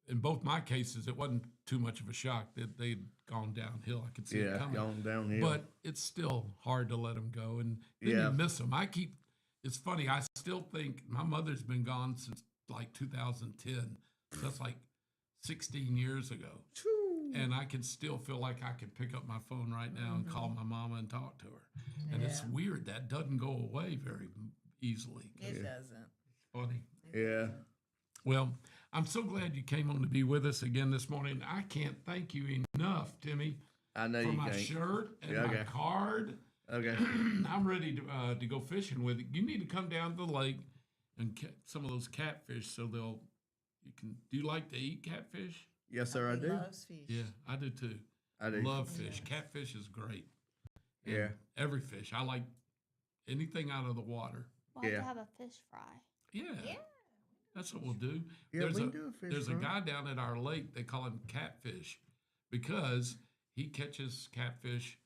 in both my cases, it wasn't too much of a shock that they'd gone downhill. I could see it coming. gone downhill. But it's still hard to let them go, and then Yeah. you miss them. It's funny. I still think my mother's been gone since like 2010. So that's like 16 years ago. And I can still feel like I could pick up my phone right now and call my mama and talk to her. And it's weird. That doesn't go away very easily. It doesn't. Funny. Yeah. Well, I'm so glad you came on to be with us again this morning. I can't thank you enough, Timmy, I know for you my can't. shirt and Yeah, my okay. card. Okay. I'm ready to go fishing with it. You need to come down to the lake and catch some of those catfish so you can. Do you like to eat catfish? Yes, sir, I do. Loves fish. Yeah, I do too. I do. Love fish. Catfish is great. And Yeah. every fish. I like anything out of the water. We'll have to have a fish fry. Yeah. That's what we'll do. Yeah, there's we a, can do a fish There's fry. a guy down at our lake, they call him Catfish, because he catches catfish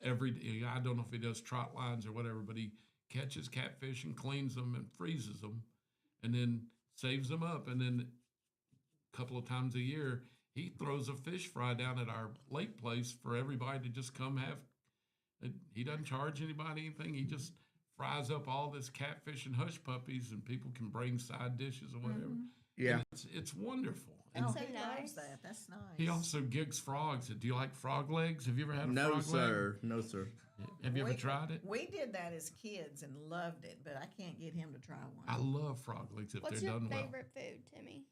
every day. I don't know if he does trot lines or whatever, but he catches catfish and cleans them and freezes them and then saves them up. And then a couple of times a year, he throws a fish fry down at our lake place for everybody to just come have. He doesn't charge anybody anything. He just fries up all this catfish and hush puppies, and people can bring side dishes or whatever. Yeah. And it's wonderful. And Oh, so he loves nice. that. That's nice. he also gigs frogs. Do you like frog legs? Have you ever had a No, frog sir. No, sir. leg? Have you ever tried it? We did that as kids and loved it, but I can't get him to try one. I love frog legs if What's they're your done well. favorite food, Timmy?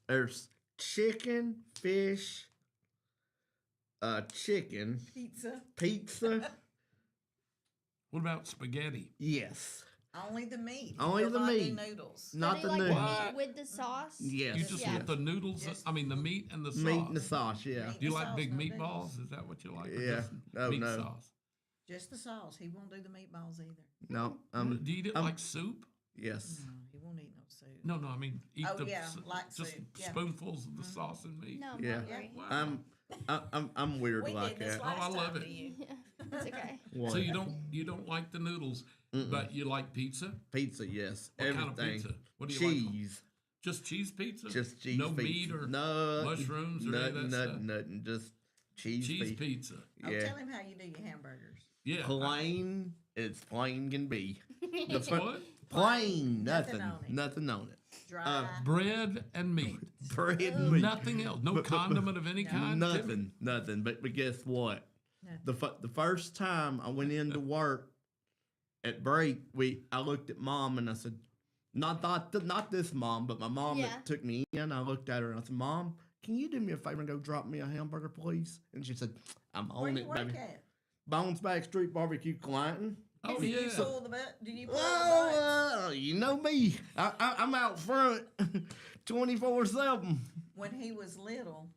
There's chicken, fish, chicken, Pizza. What about spaghetti? Yes. Only the meat. Only He the will not do meat. noodles. Not So the do you like noodles. meat with the sauce? Yes. You just want the noodles, the meat and the sauce. Meat and the sauce, yeah. Meat Do you and like sauce, big no meatballs? noodles. Is that what you like? Or Yeah. just Oh, meat no. sauce. Just the sauce. He won't do the meatballs either. No. Do you eat it like soup? Yes. No, he won't eat no soup. No, I mean eat Oh, the yeah, like just soup, yeah. spoonfuls of the sauce and meat. No, I'm Yeah. hungry. Wow. I'm weird We like did this that. last I love time it. to you. It's okay. What? So you don't like the noodles, but you like pizza? Pizza, yes. What Everything. kind of pizza? What do you like? Cheese. Just cheese pizza? Just cheese No pizza. meat or no, mushrooms or any of that stuff? nothing. Just cheese, Cheese pizza. Oh, Yeah. tell him how you do your hamburgers. Yeah. Plain as plain can be. It's what? Plain. Nothing Nothing. on it. Nothing on it. Dry. Bread and meat. Bread and meat. Nothing else. No But- condiment of any kind. Nothing. But guess what? Nothing. The first time I went into work at break, I looked at mom and I said, not this mom, but my mom Yeah. that took me in. I looked at her and I said, Mom, can you do me a favor and go drop me a hamburger, please? And she said, I'm Where on you it, work baby. at? Bones Back Street Barbecue, Clanton. Oh, Do yeah. you pull the butt? Do you pull the butts? Oh, you know me. I'm out front 24/7. When he was little,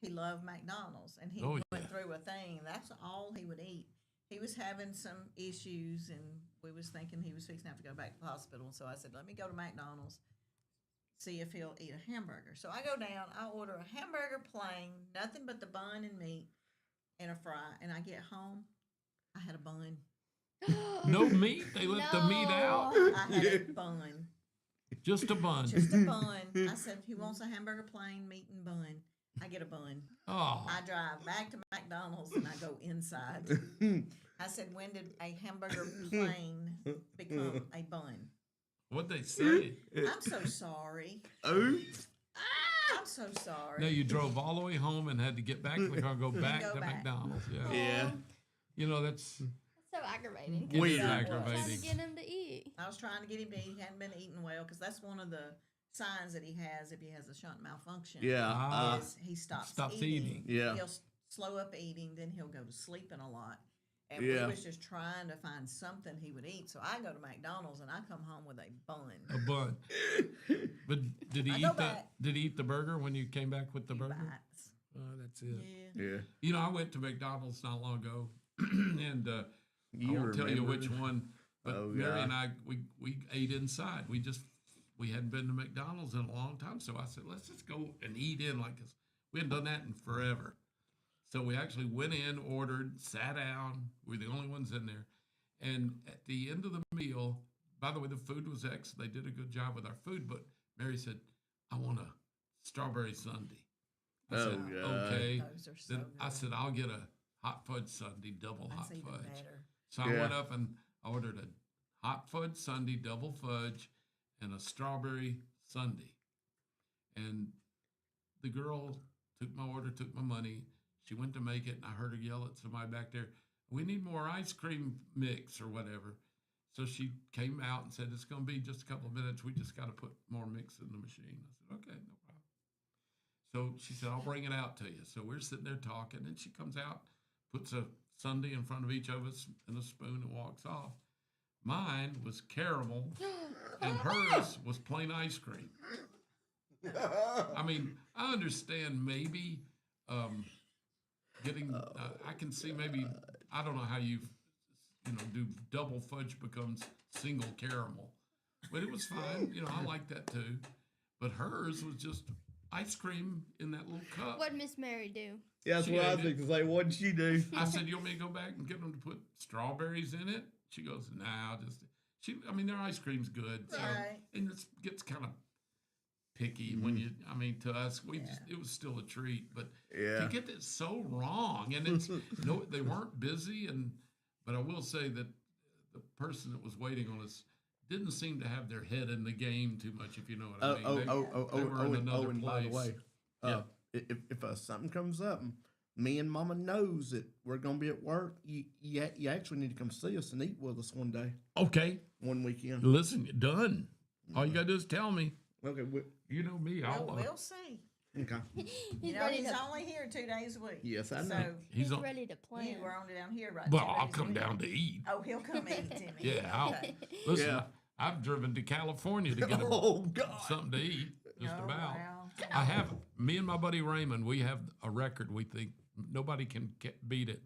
he loved McDonald's, and he Oh, went yeah. through a thing. That's all he would eat. He was having some issues, and we was thinking he was fixing to have to go back to the hospital. So I said, let me go to McDonald's, see if he'll eat a hamburger. So I go down, I order a hamburger plain, nothing but the bun and meat, and a fry. And I get home, I had a bun. No meat? They left the meat out? I had a bun. Just a bun. Just a bun. I said, he wants a hamburger plain, meat and bun. I get a bun. Oh. I drive back to McDonald's and I go inside. I said, when did a hamburger plain become a bun? What'd they say? I'm so sorry. Oops. I'm so sorry. No, you drove all the way home and had to get back in the car, go back Go to back. McDonald's. Yeah. Yeah. You know, that's So aggravating. it is Weird. Trying aggravating. to get him to eat. I was trying to get him to eat. He hadn't been eating well because that's one of the signs that he has if he has a shunt malfunction. Yeah. is he stops Stops eating. eating. Yeah. He'll slow up eating, then he'll go to sleeping a lot. And Yeah. we was just trying to find something he would eat. So I go to McDonald's and I come home with a bun. a bun. But did he I eat go the back. did he eat the burger when you came back with the burger? Bites. Oh, that's it. Yeah. Yeah. You know, I went to McDonald's not long ago, and I You won't tell you remember? which one. But Oh, Mary God. and I, we ate inside. We hadn't been to McDonald's in a long time, so I said, let's just go and eat in like this. We hadn't done that in forever. So we actually went in, ordered, sat down. We were the only ones in there. And at the end of the meal, by the way, the food was excellent. They did a good job with our food, but Mary said, I want a strawberry sundae. I Oh, said, God. okay. Those are so Then I good. said, I'll get a hot fudge sundae, double That's hot even fudge. better. So I Yeah. went up and ordered a hot fudge sundae, double fudge, and a strawberry sundae. And the girl took my order, took my money. She went to make it, and I heard her yell at somebody back there, we need more ice cream mix or whatever. So she came out and said, it's going to be just a couple of minutes. We just got to put more mix in the machine. I said, okay, no problem. So she said, I'll bring it out to you. So we're sitting there talking, and she comes out, puts a sundae in front of each of us and a spoon and walks off. Mine was caramel, and hers was plain ice cream. I mean, I understand maybe getting, I can see maybe, I don't know how you do double fudge becomes single caramel. But it was fine. I like that too. But hers was just ice cream in that little cup. What'd Miss Mary do? Yeah, that's She what I ate was it. thinking. Like, what did she do? I said, you want me to go back and get them to put strawberries in it? She goes, nah, their ice cream's good. So, Right. and it gets kind of picky when to us, it was still a treat. But to get it so wrong, and it's, they weren't busy, but I will say that the person that was waiting on us didn't seem to have their head in the game too much, if you know what I mean. They were in another and place. by the way, if something comes up, and me and Mama knows that we're gonna be at work, you actually need to come see us and eat with us one day. Okay. One weekend. Listen, done. All you gotta do is tell me. Okay. You know me. We'll see. Okay. He's ready He's to, only here 2 days a week. Yes, I know. So he's ready to plan. you were only down here right Well, 2 I'll days a come week. down to eat. Oh, he'll come eat, Timmy. Yeah, Okay. listen. I've driven to California to get something to eat. Just Oh, about. wow. I have. Me and my buddy Raymond. We have a record. We think nobody can beat it.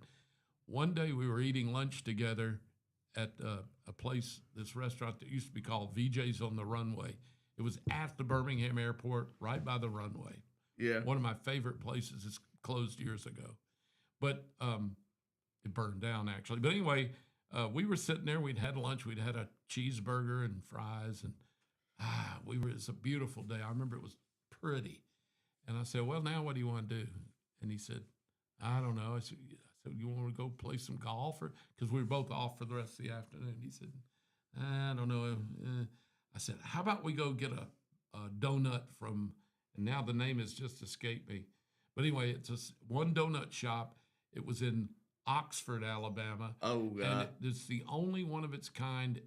One day we were eating lunch together at a place, this restaurant that used to be called VJ's on the Runway. It was at the Birmingham airport, right by the runway. Yeah. One of my favorite places. It's closed years ago. But it burned down, actually. But anyway, we were sitting there. We'd had lunch. We'd had a cheeseburger and fries. And it's a beautiful day. I remember it was pretty. And I said, well, now what do you want to do? And he said, I don't know. I said, you want to go play some golf? Because we were both off for the rest of the afternoon. He said, I don't know. I said, how about we go get a donut from, and now the name has just escaped me. But anyway, it's one donut shop. It was in Oxford, Alabama. Oh, God. And it's the only one of its kind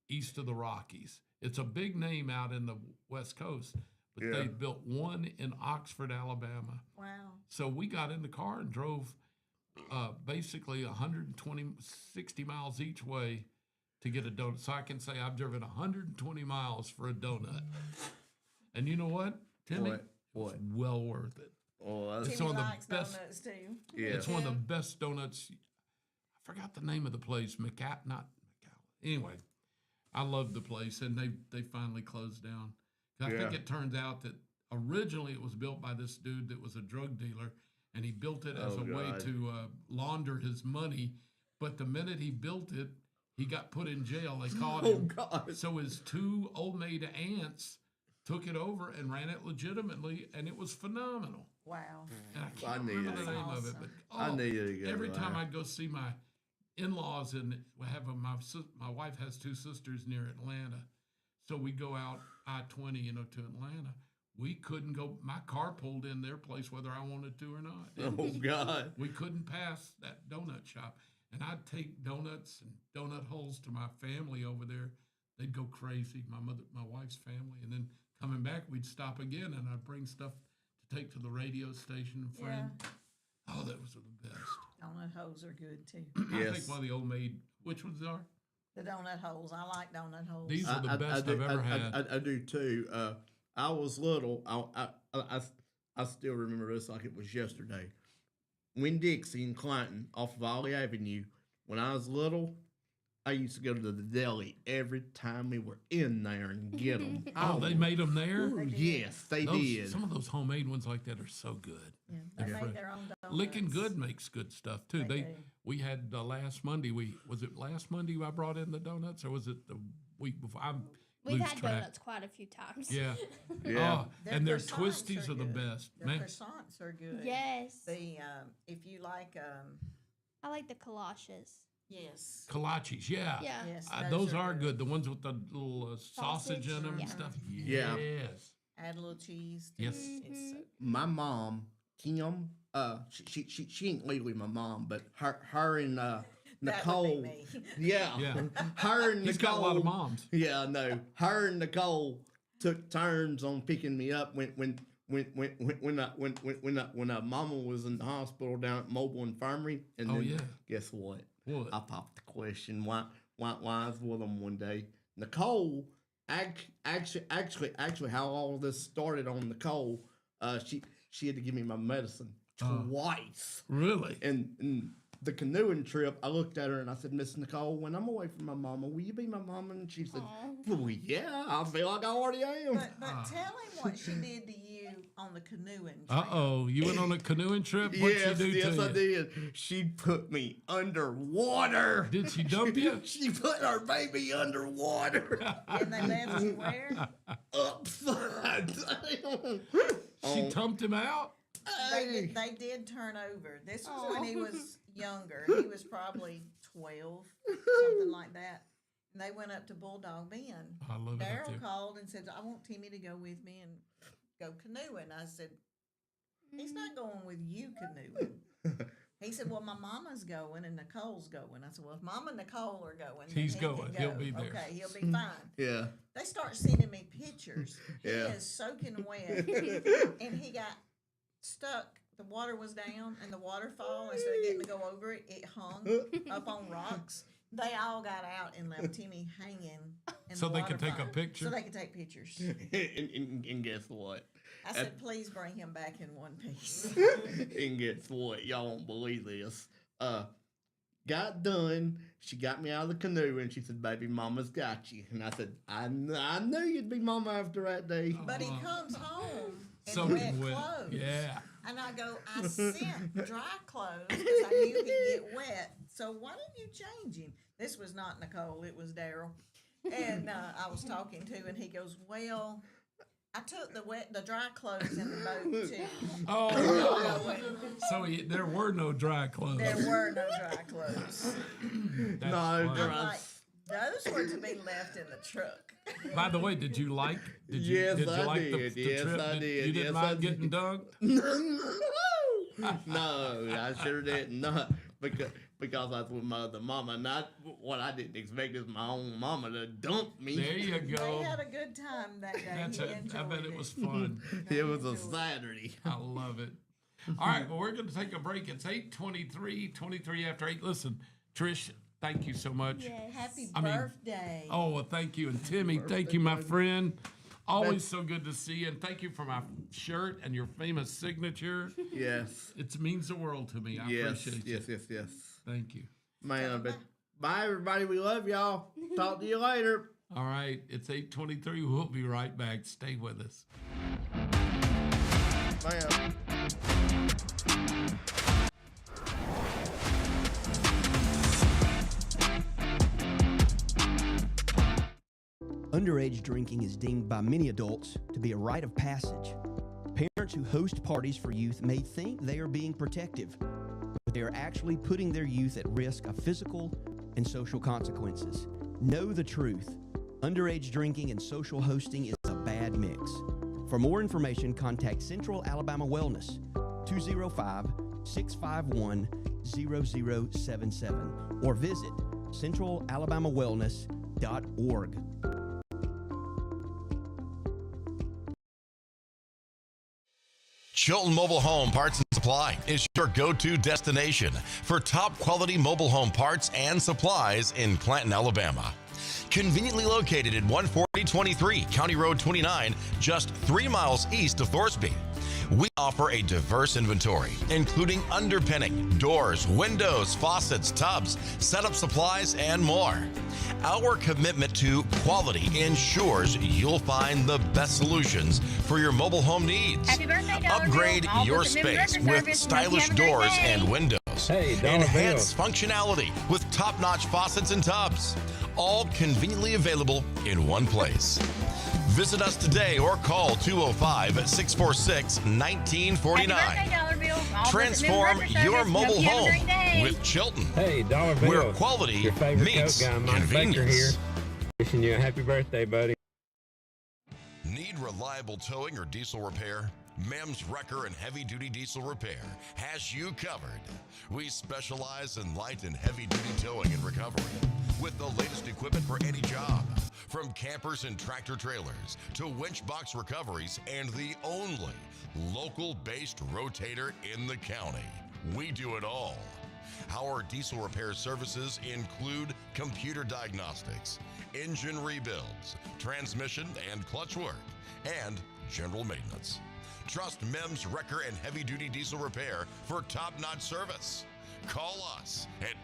east of the Rockies. It's a big name out in the West Coast, but they built one in Oxford, Alabama. Wow. So we got in the car and drove basically 60 miles each way to get a donut. So I can say I've driven 120 miles for a donut. And you know what, Timmy? What? It's well worth it. Oh, it's Timmy one of likes the best donuts too. Yeah. It's one of the best donuts. I forgot the name of the place. Anyway, I love the place, and they finally closed down. I think it turns out that originally it was built by this dude that was a drug dealer, and he built it as a way to launder his money. But the minute he built it, he got put in jail. They caught him. God. So his 2 old maid aunts took it over and ran it legitimately, and it was phenomenal. Wow. And I can't remember the name of it, but I needed to go every to time that. I'd go see my in-laws, and my wife has 2 sisters near Atlanta, so we'd go out I-20, to Atlanta. We couldn't go. My car pulled in their place whether I wanted to or not. Oh, God. We couldn't pass that donut shop, and I'd take donuts and donut holes to my family over there. They'd go crazy. My wife's family, and then coming back, we'd stop again, and I'd bring stuff to take to the radio station and friend. Yeah. Oh, that was the best. Donut holes are good too. I think one of the old maid. Which ones are? The donut holes. I like donut holes. These are the best I've ever had. I do too. I was little. I still remember this like it was yesterday. Winn-Dixie in Clinton off of Ollie Avenue. When I was little, I used to go to the deli every time we were in there and get them. Oh, they made them there? Yes, they did. Some of those homemade ones like that are so good. Yeah, they make their own donuts. Licking Good makes good stuff too. They do. We had last Monday. Was it last Monday I brought in the donuts, or was it the week before? We've lose had track. donuts quite a few times. Yeah, Yeah. And their croissants twisties are the good. best. Their Man, croissants are good. Yes. The if you like I like the kolaches. yes. kolaches, yeah. Yeah. Yes, Those are good. The ones with the little sausage in them Yeah. and stuff. Yeah. Yes. Add a little cheese. To Yes. it. It's so My mom, Kim, she ain't legally my mom, but her and Nicole. That would be me. Yeah. Yeah. Her and He's Nicole. got a lot of moms. Yeah, no. Her and Nicole took turns on picking me up when mama was in the hospital down at Mobile Infirmary. And Oh, then yeah. guess what? What? I popped the question. Why I was with them one day. Nicole, actually, how all this started on Nicole, she had to give me my medicine twice. Really? And the canoeing trip, I looked at her and I said, Miss Nicole, when I'm away from my mama, will you be my mama? And she said, well, yeah, I feel like I already am. But tell him what she did to you on the canoeing trip. Uh-oh. You went on a canoeing trip? What'd she do yes, to you? I did. She put me underwater. Did she dump you? She put her baby underwater. And they left you where? Upside down. She tumped him out? They did turn over. This was when he was younger. He was probably 12, something like that. And they went up to Bulldog Bend. I love it up Daryl there. called and said, I want Timmy to go with me and go canoeing. I said, he's not going with you canoeing. He said, well, my mama's going and Nicole's going. I said, well, if Mama and Nicole are going, then He's he can going. go. He'll be there. Okay, he'll be fine. Yeah. They start sending me pictures. Yeah. He is soaking wet. And he got stuck. The water was down and the waterfall, instead of getting to go over it, it hung up on rocks. They all got out and left Timmy hanging in So the they could take a waterfall. picture? So they could take pictures. and guess what? I said, please bring him back in one piece. And guess what? Y'all won't believe this. Got done. She got me out of the canoe and she said, baby, mama's got you. And I said, I knew you'd be mama after that day. But he comes home in Soaking wet wet. clothes. Yeah. And I go, I sent dry clothes because I knew he'd get wet. So why didn't you change him? This was not Nicole. It was Daryl. And I was talking to, and he goes, well, I took the dry clothes in the boat too. Oh, no. So there were no dry clothes. There were no dry clothes. That's No, funny. I'm like, those were to be left in the truck. By the way, did you like? Yes, did you I like did. The Yes, trip? I did. You didn't Yes, mind I did. getting dunked? No, I sure didn't. No, because I was with my other mama. Not what I didn't expect is my own mama to dump me. There you go. They had a good time that day. I bet it was fun. It was a Saturday. I love it. All right, well, we're going to take a break. It's 8:23, 23 after 8. Listen, Trish, thank you so much. Yes. Happy I mean, birthday. Oh, well, thank you. And Timmy, thank you, my friend. Always so good to see you. And thank you for my shirt and your famous signature. Yes. It means the world to me. I appreciate you. Yes. Thank you. Man, but bye, everybody. We love y'all. Talk to you later. All right, it's 8:23. We'll be right back. Stay with us. Man. Underage drinking is deemed by many adults to be a rite of passage. Parents who host parties for youth may think they are being protective, but they are actually putting their youth at risk of physical and social consequences. Know the truth. Underage drinking and social hosting is a bad mix. For more information, contact Central Alabama Wellness, 205-651-0077, or visit centralalabamawellness.org. Chilton Mobile Home Parts and Supply is your go-to destination for top quality mobile home parts and supplies in Clanton, Alabama. Conveniently located at 14023 County Road 29, just 3 miles east of Thorsby. We offer a diverse inventory, including underpinning, doors, windows, faucets, tubs, setup supplies, and more. Our commitment to quality ensures you'll find the best solutions for your mobile home needs. Happy birthday, Dollar Upgrade Bill. All your with the member space service. with stylish Hope you have a great doors day. and windows. Hey, Dollar Enhanced functionality with top-notch faucets and tubs. All conveniently available in one place. Visit us today or call 205-646-1949. Happy birthday, Dollar Bill. All with the Transform member service. your Hope mobile you have a great home day. with Chilton, Hey, Dollar Bill. where quality Your favorite meets Coke guy, Mike Baker here. convenience. Wishing you a happy birthday, buddy. Need reliable towing or diesel repair? Mims Wrecker and Heavy Duty Diesel Repair has you covered. We specialize in light and heavy duty towing and recovery with the latest equipment for any job. From campers and tractor trailers to winch box recoveries and the only local-based rotator in the county. We do it all. Our diesel repair services include computer diagnostics, engine rebuilds, transmission and clutch work, and general maintenance. Trust Mims Wrecker and Heavy Duty Diesel Repair for top-notch service. Call us at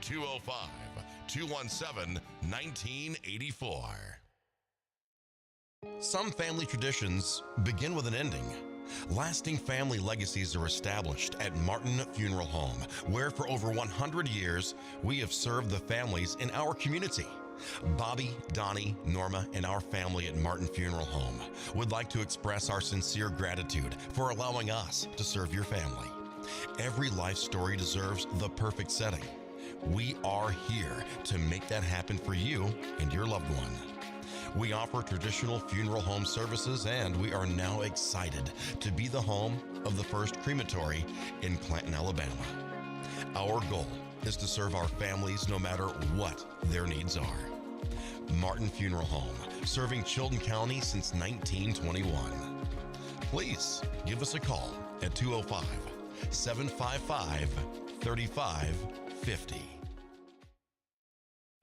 205-217-1984. Some family traditions begin with an ending. Lasting family legacies are established at Martin Funeral Home, where for over 100 years, we have served the families in our community. Bobby, Donnie, Norma, and our family at Martin Funeral Home would like to express our sincere gratitude for allowing us to serve your family. Every life story deserves the perfect setting. We are here to make that happen for you and your loved one. We offer traditional funeral home services, and we are now excited to be the home of the first crematory in Clanton, Alabama. Our goal is to serve our families no matter what their needs are. Martin Funeral Home, serving Chilton County since 1921. Please give us a call at 205-755-3550.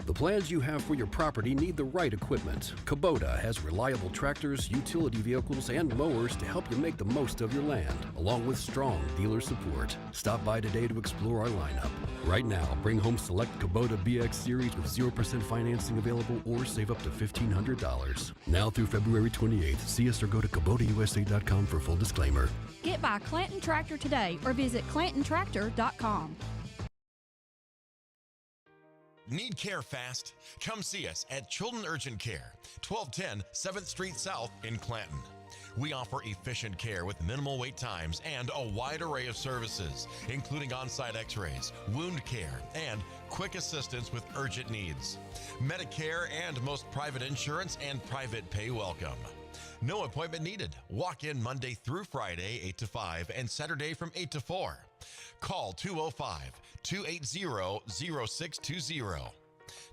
The plans you have for your property need the right equipment. Kubota has reliable tractors, utility vehicles, and mowers to help you make the most of your land, along with strong dealer support. Stop by today to explore our lineup. Right now, bring home select Kubota BX Series with 0% financing available or save up to $1,500. Now through February 28th, see us or go to KubotaUSA.com for full disclaimer. Get by Clanton Tractor today or visit ClantonTractor.com. Need care fast? Come see us at Chilton Urgent Care, 1210 7th Street South in Clanton. We offer efficient care with minimal wait times and a wide array of services, including on-site x-rays, wound care, and quick assistance with urgent needs. Medicare and most private insurance and private pay welcome. No appointment needed. Walk in Monday through Friday, 8 to 5, and Saturday from 8 to 4. Call 205-280-0620.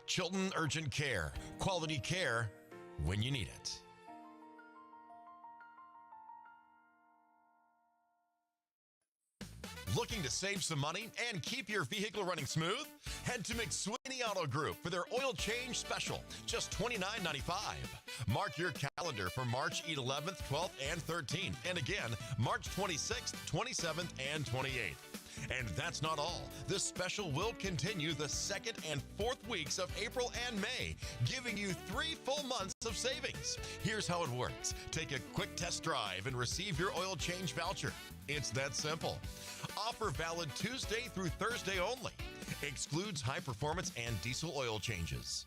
Chilton Urgent Care. Quality care when you need it. Looking to save some money and keep your vehicle running smooth? Head to McSweeney Auto Group for their oil change special, just $29.95. Mark your calendar for March 11th, 12th, and 13th, and again, March 26th, 27th, and 28th. And that's not all. This special will continue the 2nd and 4th weeks of April and May, giving you 3 full months of savings. Here's how it works. Take a quick test drive and receive your oil change voucher. It's that simple. Offer valid Tuesday through Thursday only. Excludes high performance and diesel oil changes.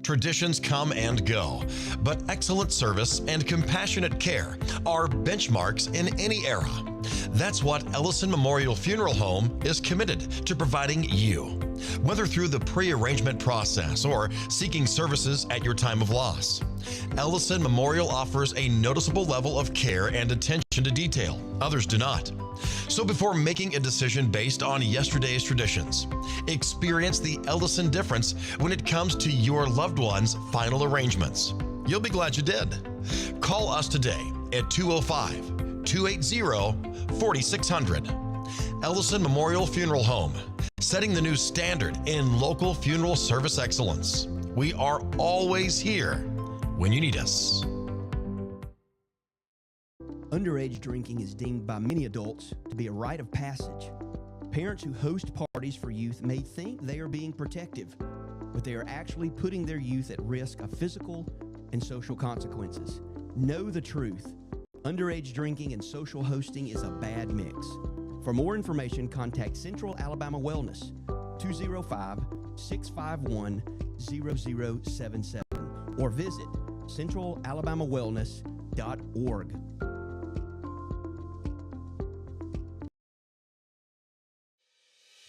Traditions come and go, but excellent service and compassionate care are benchmarks in any era. That's what Ellison Memorial Funeral Home is committed to providing you, whether through the pre-arrangement process or seeking services at your time of loss. Ellison Memorial offers a noticeable level of care and attention to detail. Others do not. So before making a decision based on yesterday's traditions, experience the Ellison difference when it comes to your loved one's final arrangements. You'll be glad you did. Call us today at 205-280-4600. Ellison Memorial Funeral Home, setting the new standard in local funeral service excellence. We are always here when you need us. Underage drinking is deemed by many adults to be a rite of passage. Parents who host parties for youth may think they are being protective, but they are actually putting their youth at risk of physical and social consequences. Know the truth. Underage drinking and social hosting is a bad mix. For more information, contact Central Alabama Wellness, 205-651-0077, or visit centralalabamawellness.org.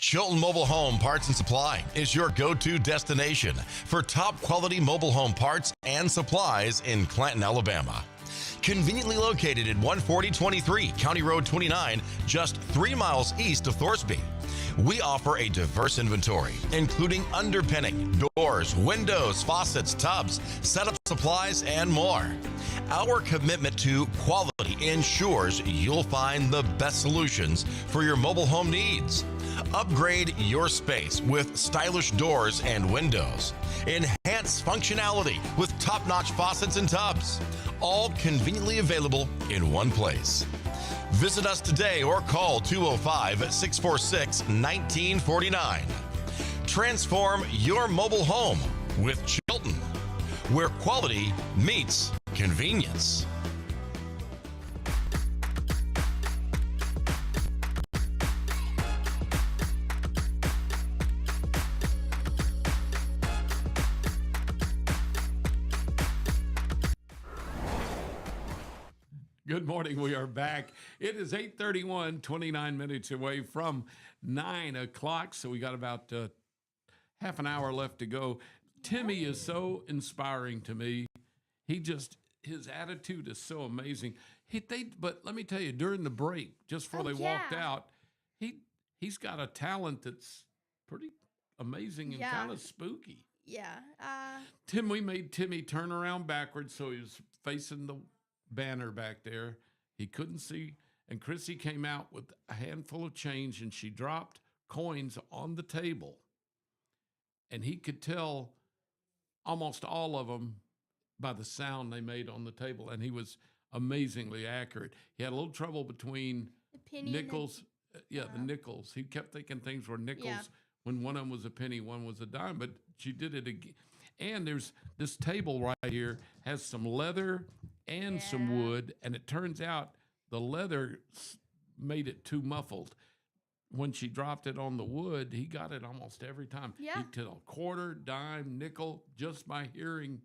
Chilton Mobile Home Parts and Supply is your go-to destination for top quality mobile home parts and supplies in Clanton, Alabama. Conveniently located at 14023 County Road 29, just 3 miles east of Thorsby. We offer a diverse inventory, including underpinning, doors, windows, faucets, tubs, setup supplies, and more. Our commitment to quality ensures you'll find the best solutions for your mobile home needs. Upgrade your space with stylish doors and windows. Enhance functionality with top-notch faucets and tubs. All conveniently available in one place. Visit us today or call 205-646-1949. Transform your mobile home with Chilton, where quality meets convenience. Good morning. We are back. It is 8:31, 29 minutes away from 9 o'clock. So we got about half an hour left to go. Timmy is so inspiring to me. His attitude is so amazing. But let me tell you, during the break, just before they walked out, he's got a talent that's pretty amazing and kind of spooky. Yeah. We made Timmy turn around backwards so he was facing the banner back there. He couldn't see, and Krissy came out with a handful of change, and she dropped coins on the table, and he could tell almost all of them by the sound they made on the table, and he was amazingly accurate. He had a little trouble between the penny nickels. The nickels. He kept thinking things were nickels when one of them was a penny, one was a dime, but she did it again. And there's this table right here has some leather and some wood, and it turns out the leather made it too muffled. When she dropped it on the wood, he got it almost every time. Yeah. He could tell quarter, dime, nickel, just by hearing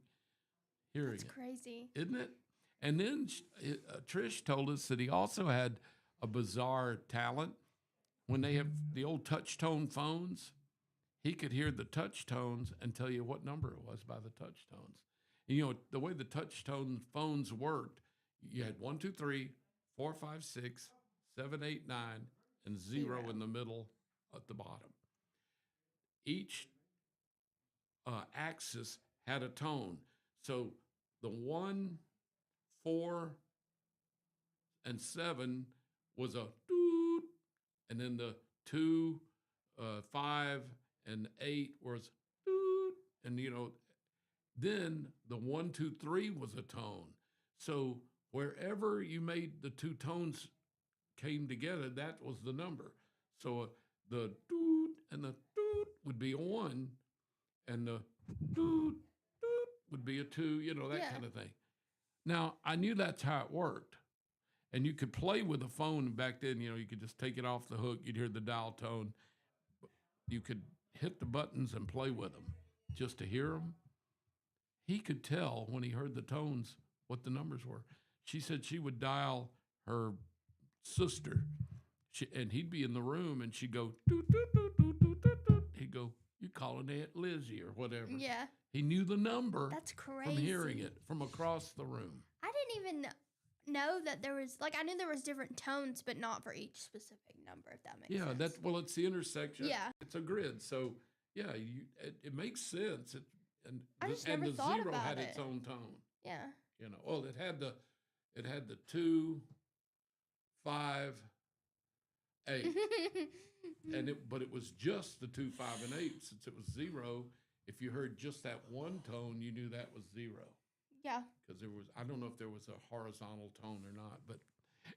That's it. crazy. Isn't it? And then Trish told us that he also had a bizarre talent. When they have the old touch tone phones, he could hear the touch tones and tell you what number it was by the touch tones. And, you know, the way the touch tone phones worked, you had 1, 2, 3, 4, 5, 6, 7, 8, 9, and 0 in the middle at the bottom. Each axis had a tone. So the 1, 4, and 7 was a doot, and then the 2, 5, and 8 was doot, and then the 1, 2, 3 was a tone. So wherever you made the two tones came together, that was the number. So the doot and the doot would be a 1, and the doot doot would be a 2. That kind of thing. Now I knew that's how it worked, and you could play with a phone back then. You could just take it off the hook. You'd hear the dial tone. You could hit the buttons and play with them just to hear them. He could tell when he heard the tones what the numbers were. She said she would dial her sister, and he'd be in the room, and she'd go, doot, doot, doot, doot, doot, doot, doot. He'd go, "You calling Aunt Lizzie or whatever." Yeah. He knew the number. That's crazy. From hearing it from across the room. I didn't even know that there was, I knew there was different tones, but not for each specific number, if that makes sense. Yeah, it's the intersection. Yeah. It's a grid. So, yeah, it makes sense. I just never thought zero about had it. its own tone. Yeah. It had the 2, 5, 8. But it was just the 2, 5, and 8. Since it was 0, if you heard just that one tone, you knew that was 0. Yeah. Because I don't know if there was a horizontal tone or not, but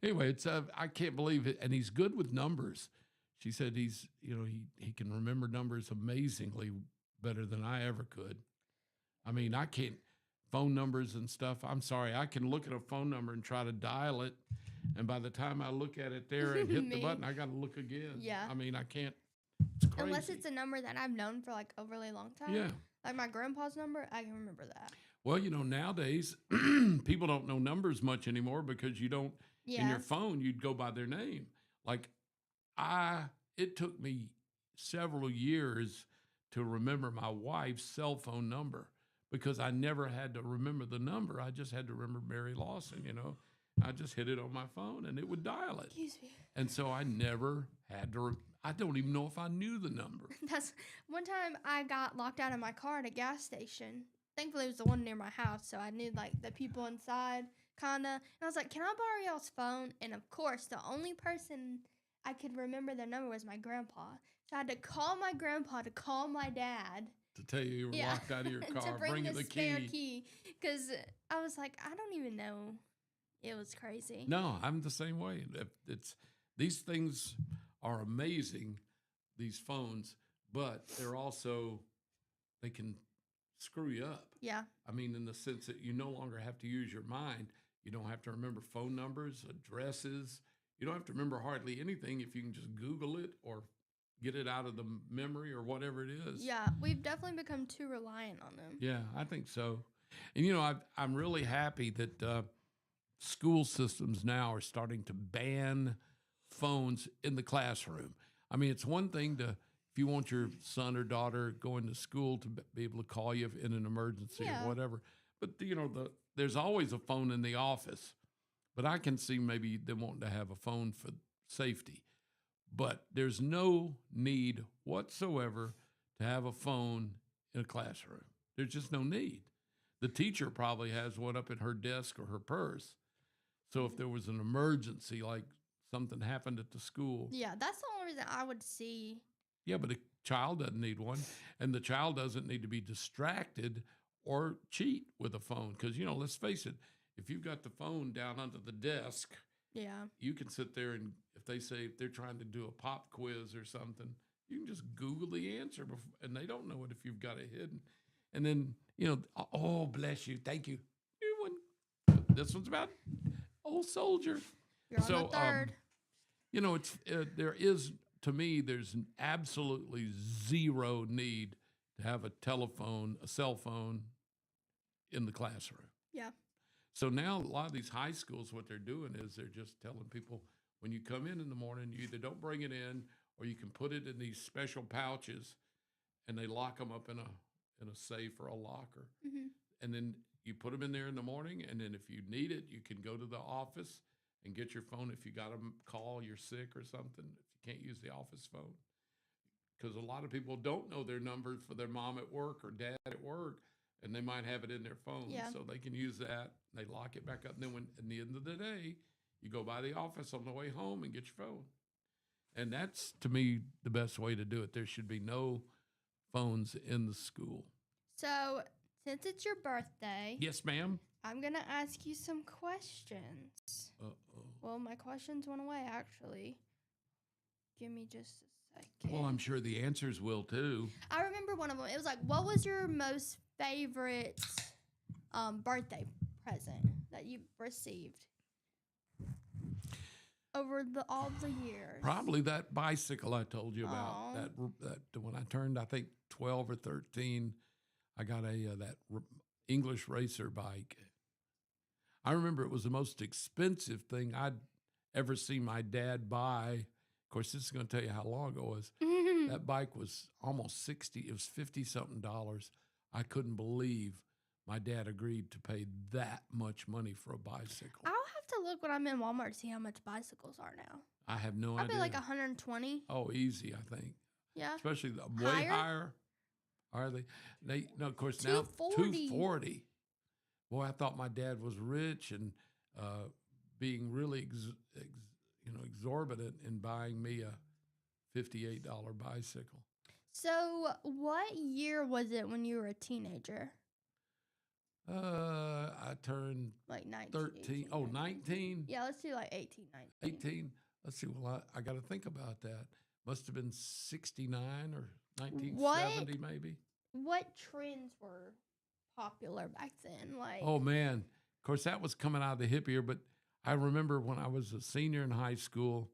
anyway, I can't believe it. And he's good with numbers. She said he can remember numbers amazingly better than I ever could. I mean, I can't phone numbers and stuff. I'm sorry. I can look at a phone number and try to dial it. And by the time I look at it there and hit the button, I got to look again. Yeah. I mean, I can't. It's crazy. Unless it's a number that I've known for a really long time. Yeah. Like my grandpa's number, I can remember that. Well, nowadays, people don't know numbers much anymore because you don't, in your phone, you'd go by their name. It took me several years to remember my wife's cell phone number because I never had to remember the number. I just had to remember Mary Lawson, you know. I just hit it on my phone and it would dial it. Excuse me. And so I never had to, I don't even know if I knew the number. That's one time I got locked out of my car at a gas station. Thankfully, it was the one near my house, so I knew like the people inside, kinda. And I was like, "Can I borrow y'all's phone?" And of course, the only person I could remember their number was my grandpa. So I had to call my grandpa to call my dad To tell you were locked out of your car, to bring the spare key. key, because I was like, I don't even know. It was crazy. No, I'm the same way. It's these things are amazing, these phones, but they're also they can screw you up. Yeah. I mean, in the sense that you no longer have to use your mind. You don't have to remember phone numbers, addresses. You don't have to remember hardly anything if you can just Google it or get it out of the memory or whatever it is. Yeah, we've definitely become too reliant on them. Yeah, I think so. And, you know, I'm really happy that school systems now are starting to ban phones in the classroom. I mean, it's one thing to, if you want your son or daughter going to school to be able to call you in an emergency or whatever. But, you know, there's always a phone in the office. But I can see maybe them wanting to have a phone for safety. But there's no need whatsoever to have a phone in a classroom. There's just no need. The teacher probably has one up at her desk or her purse. So if there was an emergency, like something happened at the school. Yeah, that's the only reason I would see. Yeah, but a child doesn't need one. And the child doesn't need to be distracted or cheat with a phone. Because, you know, let's face it, if you've got the phone down under the desk, yeah, you can sit there and if they're trying to do a pop quiz or something, you can just Google the answer and they don't know it if you've got it hidden. And then, you know, oh, bless you. Thank you. New one. This one's about old soldier. You're on the third. You know, to me, there's absolutely zero need to have a cell phone in the classroom. Yeah. So now a lot of these high schools, what they're doing is they're just telling people when you come in the morning, you either don't bring it in or you can put it in these special pouches and they lock them up in a safe or a locker. Mm-hmm. And then you put them in there in the morning. And then if you need it, you can go to the office and get your phone. If you got to call, you're sick or something, if you can't use the office phone. Because a lot of people don't know their numbers for their mom at work or dad at work. And they might have it in their phone, so they can use that. They lock it back up. And then at the end of the day, you go by the office on the way home and get your phone. And that's, to me, the best way to do it. There should be no phones in the school. So, since it's your birthday. Yes, ma'am. I'm going to ask you some questions. Uh-oh. Well, my questions went away, actually. Give me just a second. Well, I'm sure the answers will, too. I remember one of them. It was like, what was your most favorite birthday present that you received over all the years? Probably that bicycle I told you about. That when I turned, I think 12 or 13, I got that English racer bike. I remember it was the most expensive thing I'd ever seen my dad buy. Of course, this is going to tell you how long ago it was. That bike was almost 60. It was $50-something. I couldn't believe my dad agreed to pay that much money for a bicycle. I'll have to look when I'm in Walmart to see how much bicycles are now. I have no Probably idea. like 120. Oh, easy, I think. Yeah. Especially way higher. Are they? No, of course, 240. Now 240. Boy, I thought my dad was rich and being really exorbitant in buying me a $58 bicycle. So, what year was it when you were a teenager? I turned like 19, 13. 18, oh, 19? Yeah, let's do like 18, 19. 18? Let's see. Well, I got to think about that. Must have been 69 or 1970 maybe. What trends were popular back then? Like, oh, man. Of course, that was coming out of the hip era, but I remember when I was a senior in high school,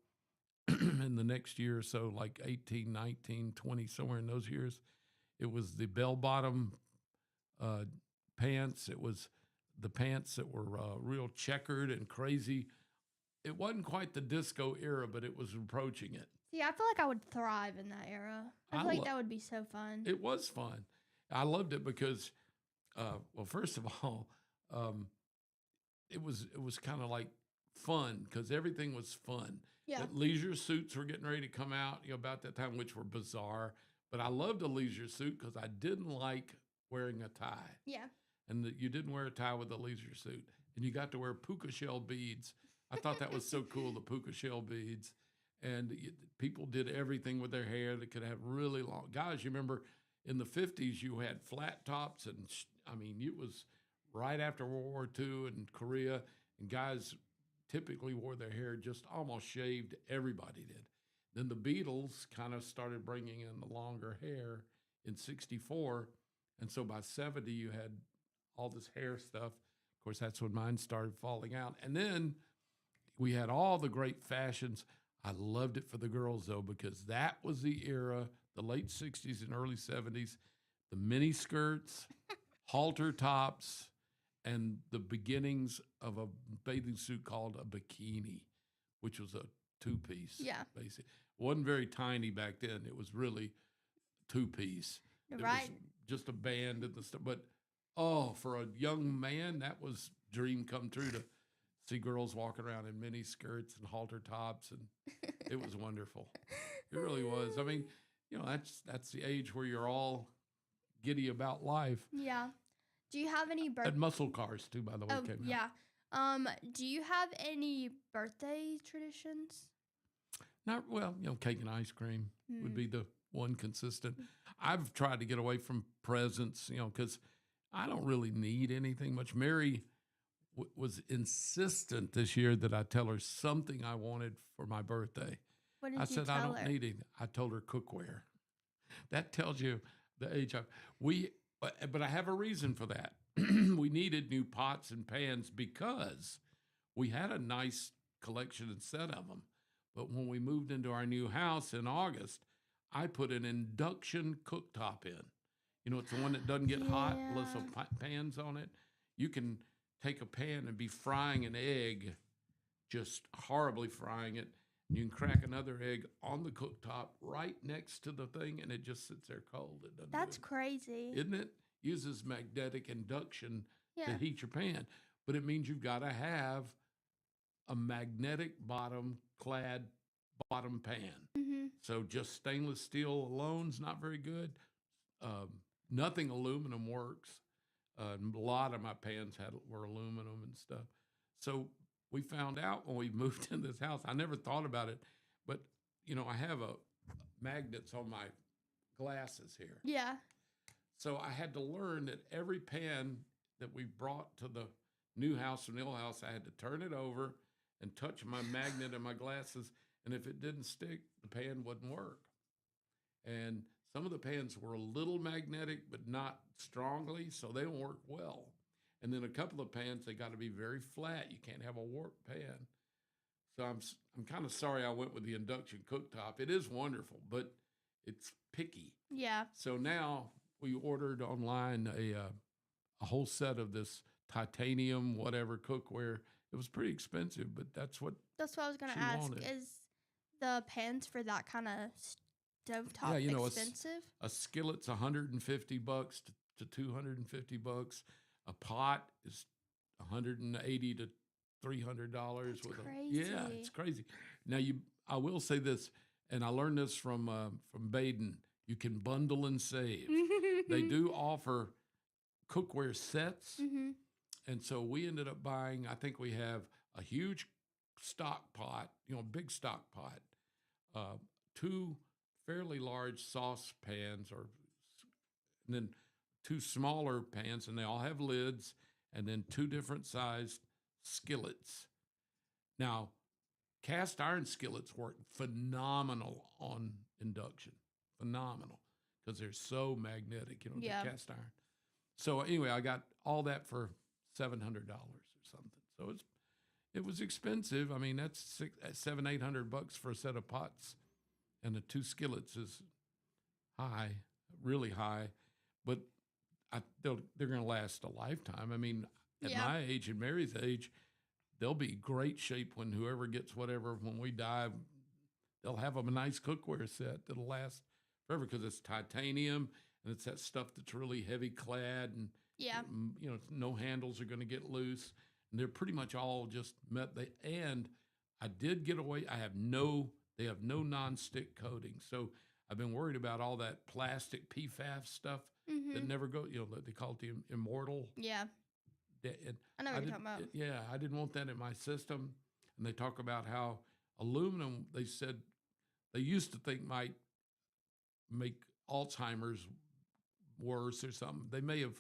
in the next year or so, like 18, 19, 20, somewhere in those years, it was the bell-bottom pants. It was the pants that were real checkered and crazy. It wasn't quite the disco era, but it was approaching it. See, I feel like I would thrive in that era. I feel like that would be so fun. It was fun. I loved it because, well, first of all, it was kind of like fun because everything was fun. Yeah. The leisure suits were getting ready to come out, about that time, which were bizarre. But I loved a leisure suit because I didn't like wearing a tie. Yeah. And you didn't wear a tie with a leisure suit. And you got to wear puka shell beads. I thought that was so cool, the puka shell beads. And people did everything with their hair that could have really long. Guys, you remember in the 50s, you had flat tops. And it was right after World War II and Korea. And guys typically wore their hair just almost shaved. Everybody did. Then the Beatles kind of started bringing in the longer hair in 64. And so by 70, you had all this hair stuff. Of course, that's when mine started falling out. And then we had all the great fashions. I loved it for the girls, though, because that was the era, the late 60s and early 70s, the mini skirts, halter tops, and the beginnings of a bathing suit called a bikini, which was a two-piece. Yeah. Basically. It wasn't very tiny back then. It was really two-piece. Right. It was just a band and the stuff. But, for a young man, that was dream come true to see girls walking around in mini skirts and halter tops, and it was wonderful. It really was. That's the age where you're all giddy about life. Yeah. Do you have any And muscle cars too, by the way, came out. Yeah. Do you have any birthday traditions? Not well, cake and ice cream would be the one consistent. I've tried to get away from presents, because I don't really need anything much. Mary was insistent this year that I tell her something I wanted for my birthday. What did I you said tell I don't her? need it. I told her cookware. That tells you the age but I have a reason for that. We needed new pots and pans because we had a nice collection and set of them. But when we moved into our new house in August, I put an induction cooktop in. It's the one that doesn't get hot, unless pans on it. You can take a pan and be frying an egg, just horribly frying it. And you can crack another egg on the cooktop right next to the thing, and it just sits there cold. It doesn't. That's crazy. Isn't it? Uses magnetic induction to Yeah. heat your pan. But it means you've got to have a magnetic clad bottom pan. Mm-hmm. So just stainless steel alone's not very good. Nothing aluminum works. A lot of my pans were aluminum and stuff. So we found out when we moved in this house, I never thought about it, but I have magnets on my glasses here. Yeah. So I had to learn that every pan that we brought to the new house from the old house, I had to turn it over and touch my magnet in my glasses. And if it didn't stick, the pan wouldn't work. And some of the pans were a little magnetic, but not strongly, so they don't work well. And then a couple of pans, they got to be very flat. You can't have a warped pan. So I'm kind of sorry I went with the induction cooktop. It is wonderful, but it's picky. Yeah. So now we ordered online a whole set of this titanium whatever cookware. It was pretty expensive, but that's what I was gonna she ask. wanted. Is the pans for that kind of stovetop expensive? A skillet's $150 to $250. A pot is $180 to $300. That's crazy. Yeah, it's crazy. Now I will say this, and I learned this from Baden. You can bundle and save. They do offer cookware sets, and so we ended up buying. I think we have a huge stock pot, big stock pot, 2 fairly large saucepans, and then 2 smaller pans, and they all have lids, and then 2 different sized skillets. Now, cast iron skillets work phenomenal on induction, phenomenal, because they're so magnetic, the cast iron. So anyway, I got all that for $700 or something. So it was expensive. I mean, that's $700-800 for a set of pots, and the 2 skillets is high, really high, but they're going to last a lifetime. I mean, at my age and Mary's age, they'll be great shape when whoever gets whatever, when we die, they'll have them a nice cookware set that'll last forever because it's titanium and it's that stuff that's really heavy clad and Yeah. you know, no handles are going to get loose, and they're pretty much all just and I did get away. They have no nonstick coating, so I've been worried about all that plastic PFAS stuff that never go. You know, they call it the immortal. Yeah. I know what you're talking about. Yeah, I didn't want that in my system. And they talk about how aluminum, they said, they used to think might make Alzheimer's worse or something. They may have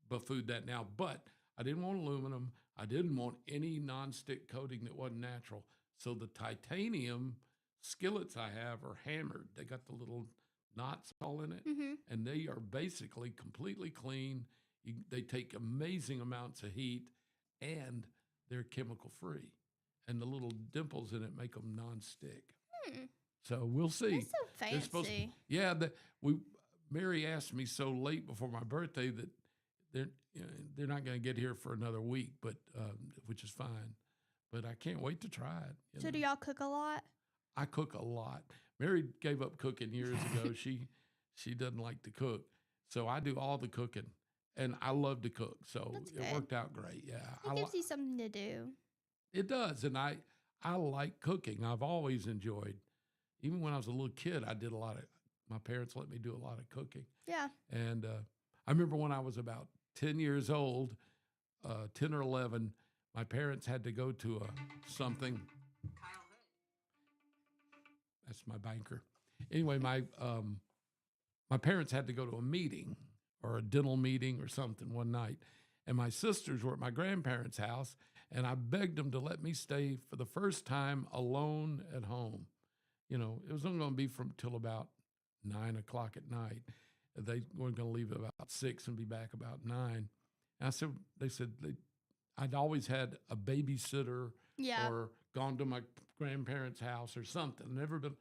buffooed that now, but I didn't want aluminum. I didn't want any nonstick coating that wasn't natural. So the titanium skillets I have are hammered. They got the little knots all in it, and they are basically completely clean. They take amazing amounts of heat, and they're chemical free. And the little dimples in it make them nonstick. So we'll see. That's so fancy. Mary asked me so late before my birthday that they're not going to get here for another week, but which is fine. But I can't wait to try it. So do y'all cook a lot? I cook a lot. Mary gave up cooking years ago. She doesn't like to cook, so I do all the cooking, and I love to cook. So it worked out great. Yeah, It gives you something to do. It does, and I like cooking. I've always enjoyed. Even when I was a little kid, I did a lot of. My parents let me do a lot of cooking. Yeah. And I remember when I was about 10 years old, 10 or 11, my parents had to go to something. That's my banker. Anyway, my parents had to go to a meeting or a dental meeting or something one night. And my sisters were at my grandparents' house, and I begged them to let me stay for the first time alone at home. You know, it was only going to be till about 9 o'clock at night. They weren't going to leave about 6 and be back about 9. And they said I'd always had a babysitter or gone to my grandparents' house or something. Never been.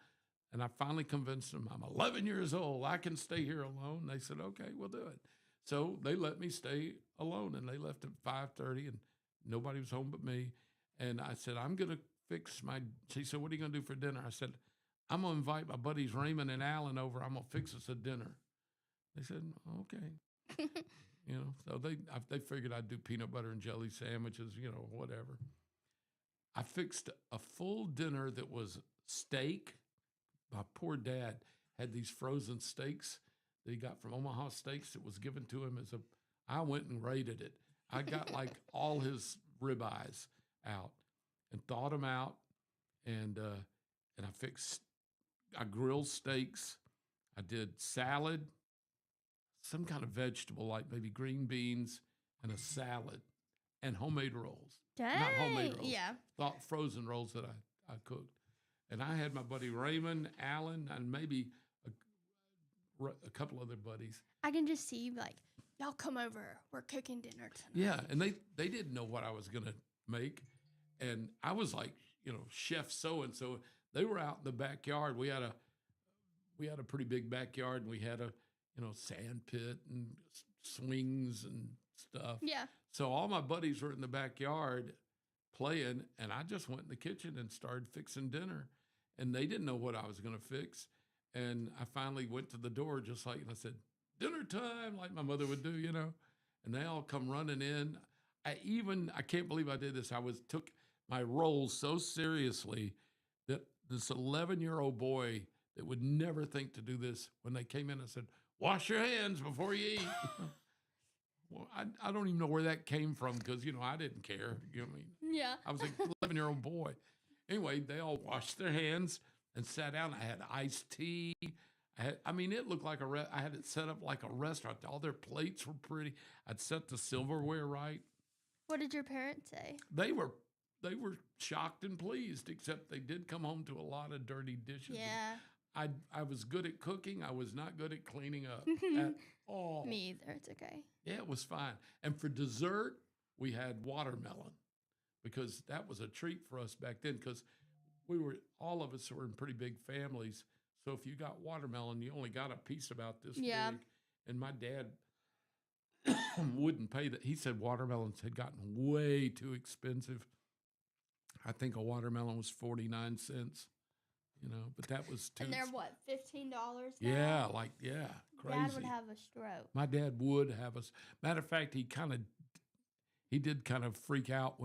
And I finally convinced them, I'm 11 years old. I can stay here alone. They said, okay, we'll do it. So they let me stay alone, and they left at 5:30, and nobody was home but me. And I said, I'm going to fix she said, what are you going to do for dinner? I said, I'm going to invite my buddies Raymond and Alan over. I'm going to fix us a dinner. They said, okay. You know, so they figured I'd do peanut butter and jelly sandwiches, you know, whatever. I fixed a full dinner that was steak. My poor dad had these frozen steaks that he got from Omaha Steaks. It was given to him I went and rated it. I got like all his ribeyes out and thawed them out. And I grilled steaks. I did salad, some kind of vegetable, like maybe green beans and a salad, and homemade rolls. Dang. Not homemade rolls. Yeah. Frozen rolls that I cooked. And I had my buddy Raymond, Alan, and maybe a couple other buddies. I can just see like, y'all come over. We're cooking dinner tonight. Yeah, and they didn't know what I was going to make. And I was like, you know, chef so-and-so. They were out in the backyard. We had a pretty big backyard, and we had a, you know, sand pit and swings and stuff. Yeah. So all my buddies were in the backyard playing, and I just went in the kitchen and started fixing dinner. And they didn't know what I was going to fix. And I finally went to the door and I said, dinner time, like my mother would do, you know. And they all come running in. I can't believe I did this. Took my roles so seriously that this 11-year-old boy that would never think to do this, when they came in, I said, wash your hands before you eat. Well, I don't even know where that came from because, you know, I didn't care. You know what I mean? Yeah. I was like 11-year-old boy. Anyway, they all washed their hands and sat down. I had iced tea. It looked like I had it set up like a restaurant. All their plates were pretty. I'd set the silverware right. What did your parents say? They were shocked and pleased, except they did come home to a lot of dirty dishes. Yeah. I was good at cooking. I was not good at cleaning up at all. Me either. It's okay. Yeah, it was fine. And for dessert, we had watermelon because that was a treat for us back then because all of us were in pretty big families. So if you got watermelon, you only got a piece about this big. And my dad wouldn't pay that. He said watermelons had gotten way too expensive. I think a watermelon was 49 cents you know. But that was And they're what, $15 now? Yeah, crazy. Dad would have a stroke. My dad would have us. Matter of fact, he did kind of freak out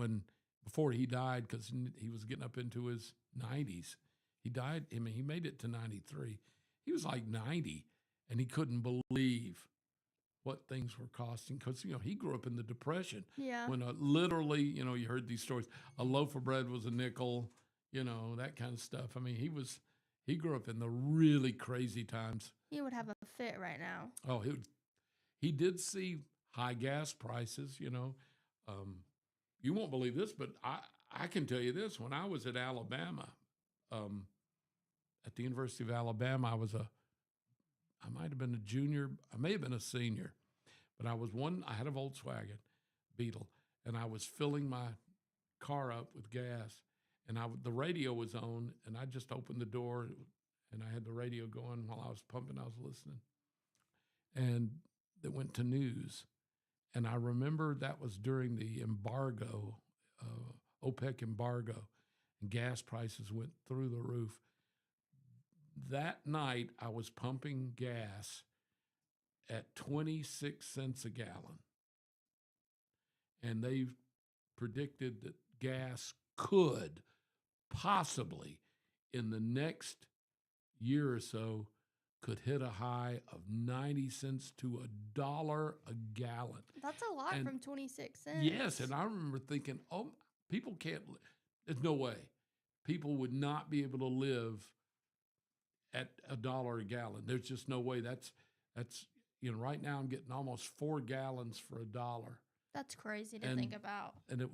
before he died because he was getting up into his 90s. He died. I mean, he made it to 93. He was like 90, and he couldn't believe what things were costing because, you know, he grew up in the Depression. Yeah. When literally, you know, you heard these stories. A loaf of bread was a nickel, you know, that kind of stuff. I mean, he grew up in the really crazy times. He would have a fit right now. Oh, he did see high gas prices, you know. You won't believe this, but I can tell you this. When I was at Alabama, at the University of Alabama, I might have been a junior. I may have been a senior, but I had a Volkswagen Beetle, and I was filling my car up with gas, and the radio was on, and I just opened the door, and I had the radio going while I was pumping. I was listening, and it went to news, and I remember that was during the embargo, OPEC embargo, and gas prices went through the roof. That night, I was pumping gas at 26 cents a gallon. And they predicted that gas could possibly, in the next year or so, could hit a high of 90 cents to $1 a gallon. That's a lot from 26 cents. Yes, and I remember thinking, oh, people can't, there's no way. People would not be able to live at $1 a gallon. There's just no way. That's you know, right now I'm getting almost 4 gallons for $1. That's crazy to think about. And it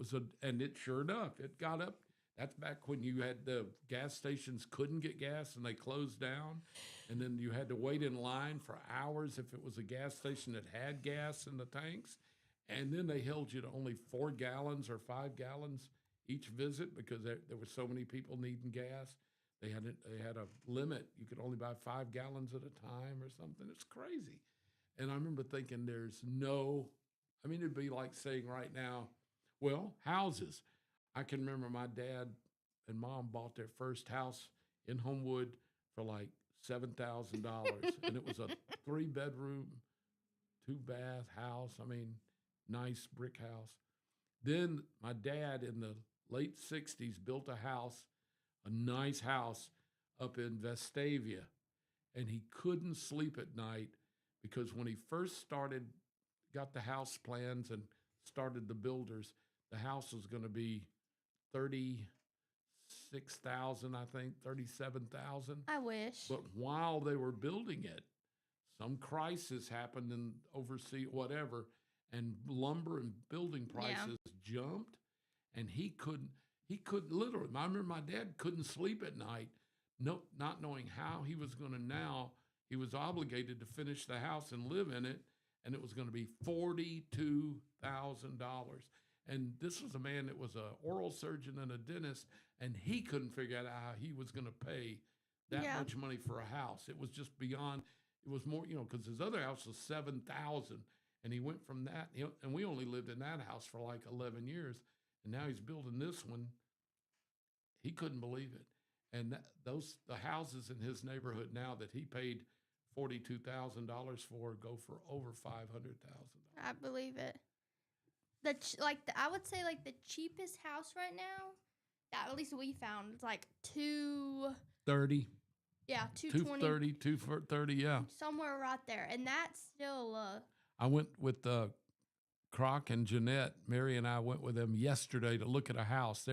sure enough, it got up. That's back when you had the gas stations couldn't get gas and they closed down. And then you had to wait in line for hours if it was a gas station that had gas in the tanks. And then they held you to only 4 gallons or 5 gallons each visit because there were so many people needing gas. They had a limit. You could only buy 5 gallons at a time or something. It's crazy. And I remember thinking it'd be like saying right now, well, houses. I can remember my dad and mom bought their first house in Homewood for like $7,000. And it was a 3-bedroom, 2-bath house. I mean, nice brick house. Then my dad in the late 60s built a nice house up in Vestavia. And he couldn't sleep at night because when he first got the house plans and started the builders, the house was going to be $36,000, I think, $37,000. I wish. But while they were building it, some crisis happened in overseas, whatever, and lumber and building prices jumped, and he couldn't literally. I remember my dad couldn't sleep at night, not knowing how he was going to now. He was obligated to finish the house and live in it, and it was going to be $42,000. And this was a man that was an oral surgeon and a dentist, and he couldn't figure out how he was going to pay that much money for a house. It was just beyond. It was more, because his other house was $7,000, and he went from that. And we only lived in that house for like 11 years, and now he's building this one. He couldn't believe it. And the houses in his neighborhood now that he paid $42,000 for go for over $500,000. I believe it. I would say the cheapest house right now, that at least we found, is like $230. Yeah, $220. $230, yeah. Somewhere right there, and that's still. I went with Croc and Jeanette. Mary and I went with them yesterday to look at a house.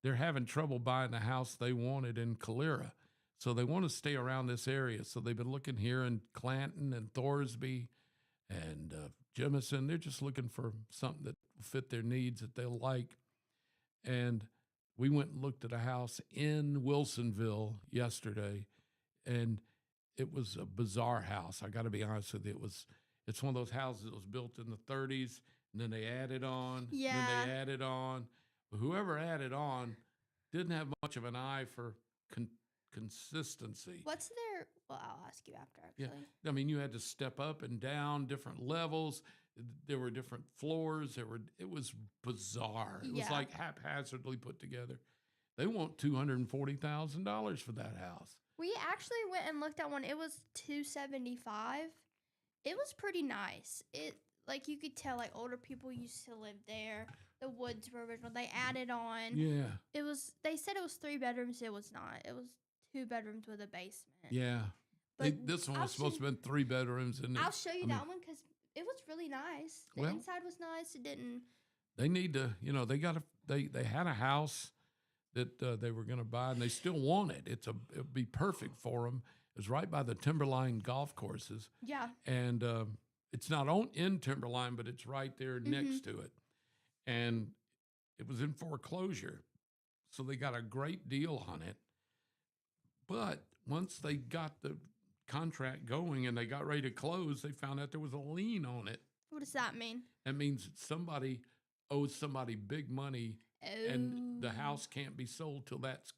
They're having trouble buying the house they wanted in Calera. So they want to stay around this area. So they've been looking here in Clanton and Thorsby and Jemison. They're just looking for something that will fit their needs that they'll like. And we went and looked at a house in Wilsonville yesterday, and it was a bizarre house. I got to be honest with you. It's one of those houses that was built in the 30s, and then they added on. Yeah. Then they added on. But whoever added on didn't have much of an eye for consistency. What's their? Well, I'll ask you after. Actually. Yeah, I mean, you had to step up and down different levels. There were different floors. It was bizarre. It was like haphazardly put together. They want $240,000 for that house. We actually went and looked at one. It was $275. It was pretty nice. It like you could tell like older people used to live there. The woods were original. They added on. Yeah. It was. They said it was 3 bedrooms. It was not. It was 2 bedrooms with a basement. Yeah. But this one was supposed to have been 3 bedrooms. And I'll show you that one because it was really nice. The inside was nice. It didn't. They need to, they had a house that they were going to buy, and they still want it. It'd be perfect for them. It's right by the Timberline golf courses. Yeah. And it's not in Timberline, but it's right there next to it. And it was in foreclosure. So they got a great deal on it. But once they got the contract going and they got ready to close, they found out there was a lien on it. What does that mean? That means somebody owes somebody big money, and the house can't be sold till that's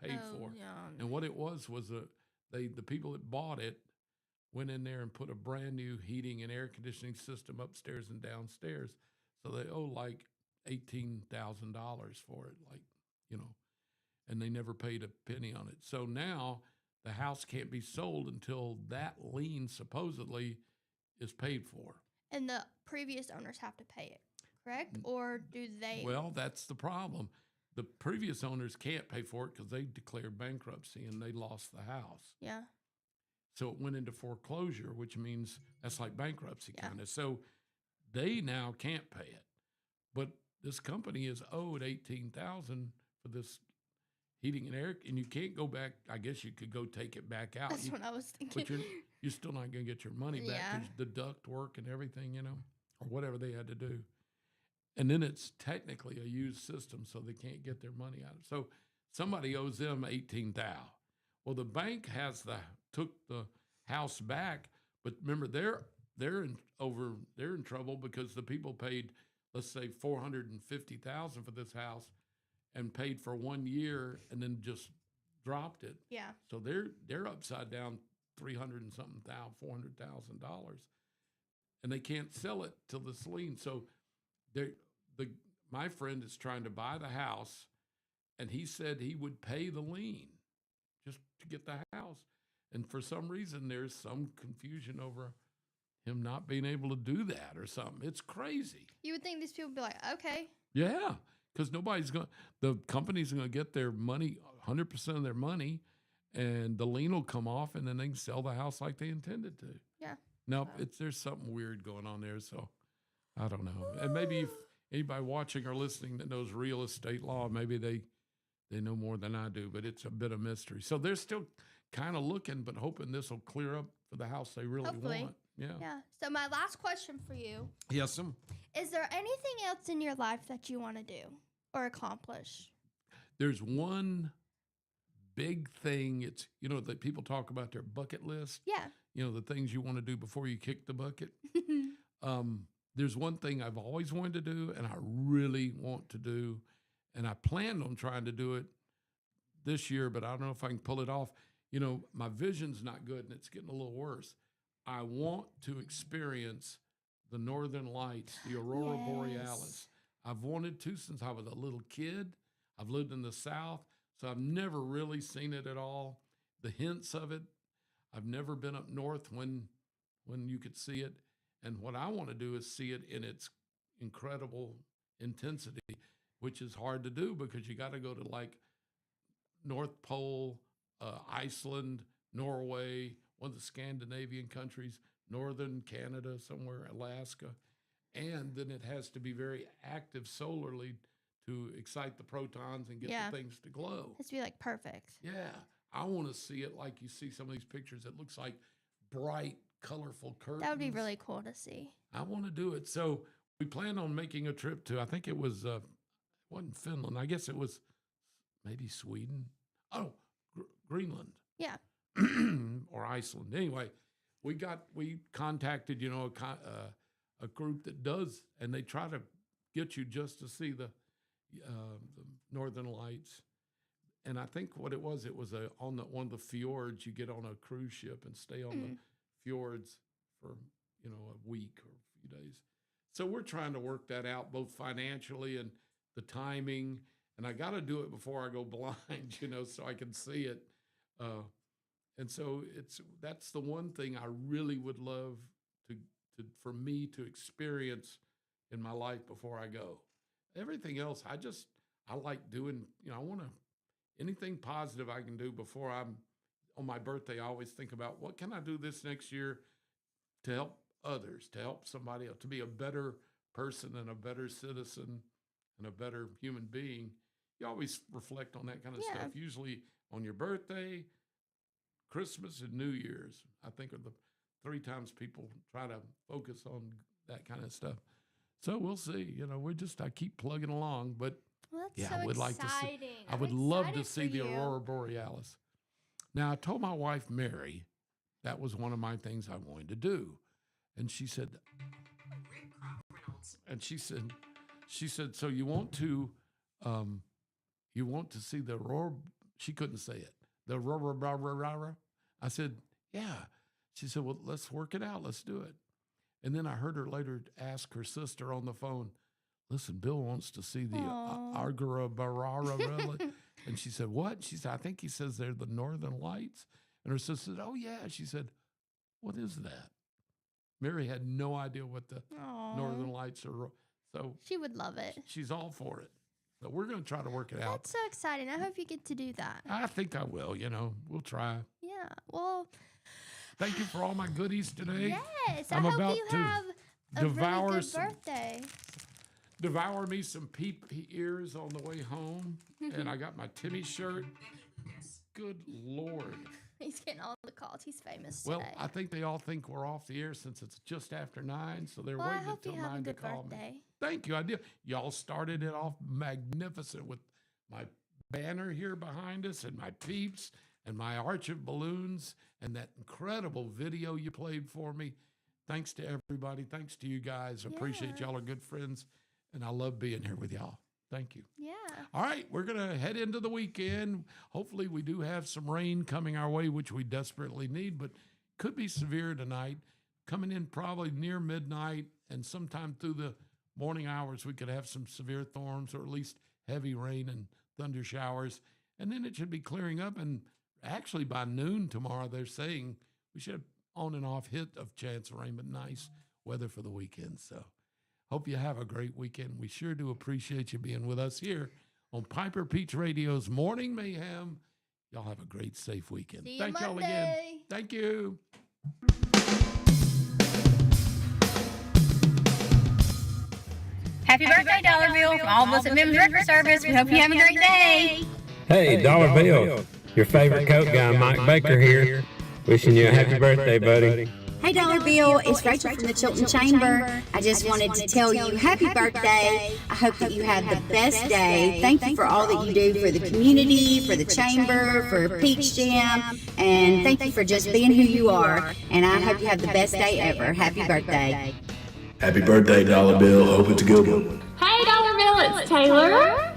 paid for. Yeah. And what it was the people that bought it went in there and put a brand new heating and air conditioning system upstairs and downstairs. So they owe like $18,000 for it, and they never paid a penny on it. So now the house can't be sold until that lien supposedly is paid for. And the previous owners have to pay it, correct? Or do they? Well, that's the problem. The previous owners can't pay for it because they declared bankruptcy and they lost the house. Yeah. So it went into foreclosure, which means that's like bankruptcy kind of. So they now can't pay it. But this company is owed $18,000 for this heating and air, and you can't go back. I guess you could go take it back out. That's what I was thinking. But you're still not going to get your money back because the duct work and everything, or whatever they had to do. And then it's technically a used system, so they can't get their money out of it. So somebody owes them $18,000. Well, the bank took the house back, but remember they're in trouble because the people paid, let's say, $450,000 for this house and paid for 1 year and then just dropped it. Yeah. So they're upside down $300,000 and something $400,000, and they can't sell it till this lien. So my friend is trying to buy the house, and he said he would pay the lien just to get the house. And for some reason, there's some confusion over him not being able to do that or something. It's crazy. You would think these people would be like, okay. Yeah, because the company's going to get their money, 100% of their money, and the lien will come off, and then they can sell the house like they intended to. Yeah. No, there's something weird going on there, so I don't know. And maybe if anybody watching or listening that knows real estate law, maybe they know more than I do, but it's a bit of mystery. So they're still kind of looking, but hoping this will clear up for the house they really want. Yeah. Yeah. So my last question for you. Yes, Is there anything else in your life that you want to do or accomplish? There's one big thing. It's, that people talk about their bucket list. Yeah. The things you want to do before you kick the bucket. There's one thing I've always wanted to do, and I really want to do, and I planned on trying to do it this year, but I don't know if I can pull it off. My vision's not good, and it's getting a little worse. I want to experience the Northern Lights, the Aurora Borealis. I've wanted to since I was a little kid. I've lived in the South, so I've never really seen it at all. The hints of it. I've never been up north when you could see it. And what I want to do is see it in its incredible intensity, which is hard to do because you got to go to like North Pole, Iceland, Norway, one of the Scandinavian countries, northern Canada, somewhere, Alaska. And then it has to be very active solarly to excite the protons and get the things to glow. It has to be like perfect. Yeah. I want to see it like you see some of these pictures. It looks like bright, colorful curtains. That would be really cool to see. I want to do it. So we plan on making a trip to, I think it was, wasn't Finland. I guess it was maybe Sweden. Oh, Greenland. Yeah. Or Iceland. Anyway, we contacted, a group that does, and they try to get you just to see the Northern Lights. And I think what it was on one of the fjords. You get on a cruise ship and stay on the fjords for a week or a few days. So we're trying to work that out both financially and the timing. and I got to do it before I go blind, so I can see it. And so that's the one thing I really would love for me to experience in my life before I go. Everything else, I like doing, I want to, anything positive I can do before I'm on my birthday. I always think about what can I do this next year to help others, to help somebody else, to be a better person and a better citizen and a better human being. You always reflect on that kind of stuff. Usually on your birthday, Christmas, and New Year's, I think, are the 3 times people try to focus on that kind of stuff. So we'll see. I keep plugging along, but I would like to see. I would love to see the Aurora Borealis. Now, I told my wife Mary that was one of my things I wanted to do, and she said, so you want to see the Aurora? She couldn't say it. The Aurora. I said, yeah. She said, well, let's work it out. Let's do it. And then I heard her later ask her sister on the phone, listen, Bill wants to see the Aurora Borealis. And she said, what? She said, I think he says they're the Northern Lights. And her sister said, oh, yeah. She said, what is that? Mary had no idea what the Northern Lights are. So she would love it. She's all for it. So we're going to try to work it out. That's so exciting. I hope you get to do that. I think I will. We'll try. Yeah. Well, thank you for all my goodies today. Yes. I hope you have a really good birthday. Devour me some peep ears on the way home. And I got my Timmy shirt. Good Lord. He's getting all the calls. He's famous Well, today. I think they all think we're off the air since it's just after 9, so they're waiting until 9 to call me. Thank you. I did. Y'all started it off magnificent with my banner here behind us and my peeps and my arch of balloons and that incredible video you played for me. Thanks to everybody. Thanks to you guys. Appreciate y'all are good friends, and I love being here with y'all. Thank you. Yeah. All right, we're going to head into the weekend. Hopefully we do have some rain coming our way, which we desperately need, but could be severe tonight. Coming in probably near midnight, and sometime through the morning hours, we could have some severe storms or at least heavy rain and thunder showers. And then it should be clearing up. And actually by noon tomorrow, they're saying we should have on and off hit of chance of rain, but nice weather for the weekend. So hope you have a great weekend. We sure do appreciate you being with us here on Piper Peach Radio's Morning Mayhem. Y'all have a great, safe weekend. See you Thank y'all again. Monday. Thank you. Happy birthday, Dollar Bill, from all of us at Mim's Record Service. We hope you have a great day. Hey, Dollar Bill, your favorite Coke guy, Mike Baker here. Wishing you a happy birthday, buddy. Hey, Dollar Bill, it's Rachel from the Chilton Chamber. I just wanted to tell you happy birthday. I hope that you have the best day. Thank you for all that you do for the community, for the chamber, for Peach Jam, and thank you for just being who you are. And I hope you have the best day ever. Happy birthday. Happy birthday, Dollar Bill. Hope it's a good one. Hey, Dollar Bill, it's Taylor.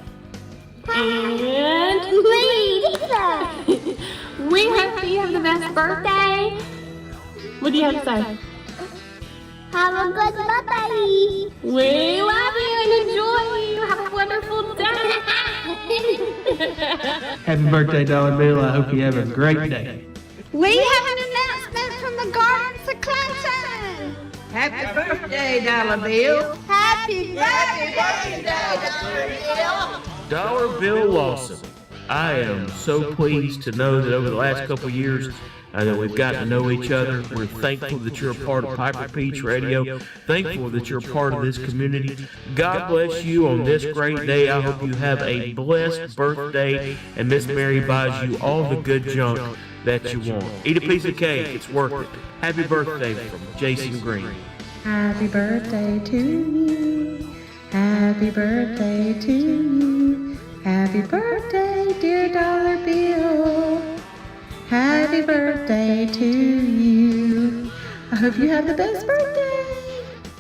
And Lisa. We hope that you have the best birthday. What do you have to say? Have a good birthday. We love you and enjoy you. Have a wonderful day. Happy birthday, Dollar Bill. I hope you have a great day. We have an announcement from the Gardens of Clinton. Happy birthday, Dollar Bill. Happy birthday, Dollar Bill. Dollar Bill Lawson. I am so pleased to know that over the last couple of years that we've gotten to know each other. We're thankful that you're a part of Piper Peach Radio. Thankful that you're a part of this community. God bless you on this great day. I hope you have a blessed birthday, and Miss Mary buys you all the good junk that you want. Eat a piece of cake. It's worth it. Happy birthday from Jason Green. Happy birthday to you. Happy birthday to you. Happy birthday, dear Dollar Bill. Happy birthday to you. I hope you have the best birthday.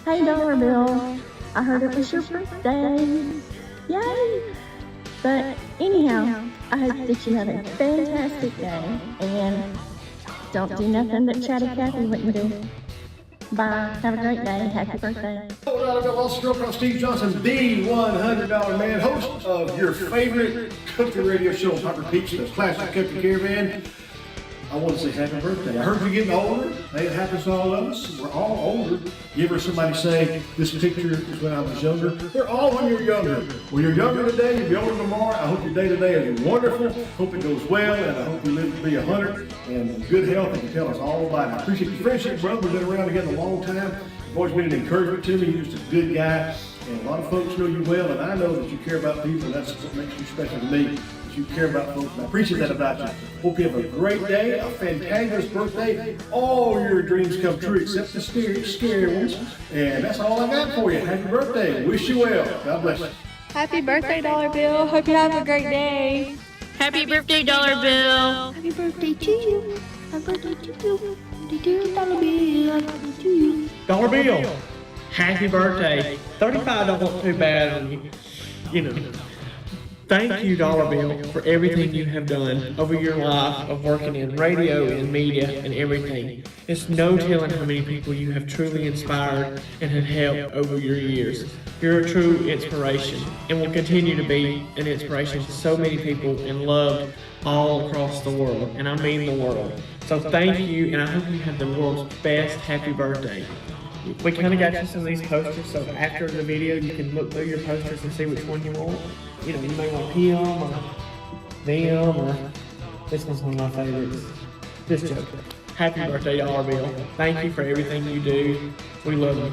Hey, Dollar Bill. I heard it was your birthday. Yay! But anyhow, I hope that you have a fantastic day and don't do nothing that Chatty Cathy wouldn't do. Bye. Have a great day. Happy birthday. Hello, Dollar Bill. Also, Girl Across Steve Johnson, the $100 man, host of your favorite country radio show, Piper Peach, the Classic Country Caravan. I want to say happy birthday. I heard you're getting older. Hey, it happens to all of us. We're all older. You ever somebody say, this picture is when I was younger? They're all when you're younger. When you're younger today, you'll be older tomorrow. I hope your day today is wonderful. Hope it goes well, and I hope you live to be 100 and in good health and can tell us all about it. I appreciate your friendship, brother. We've been around together a long time. You've always been an encouragement to me. You're just a good guy. And a lot of folks know you well, and I know that you care about people. That's what makes you special to me. You care about folks, and I appreciate that about you. Hope you have a great day, a fantabulous birthday. All your dreams come true except the scary ones. And that's all I got for you. Happy birthday. Wish you well. God bless you. Happy birthday, Dollar Bill. Hope you have a great day. Happy birthday, Dollar Bill. Happy birthday to you. Happy birthday to you. Dear Dollar Bill. Happy birthday to you. Dollar Bill, happy birthday. 35 don't look too bad on you. You know. Thank you, Dollar Bill, for everything you have done over your life of working in radio and media and everything. It's no telling how many people you have truly inspired and have helped over your years. You're a true inspiration and will continue to be an inspiration to so many people and loved all across the world, and I mean the world. So thank you, and I hope you have the world's best happy birthday. We kind of got you some of these posters, so after the video you can look through your posters and see which one you want. You know, you may want him or them, or this one's one of my favorites. Just joking. Happy birthday, Dollar Bill. Thank you for everything you do. We love you.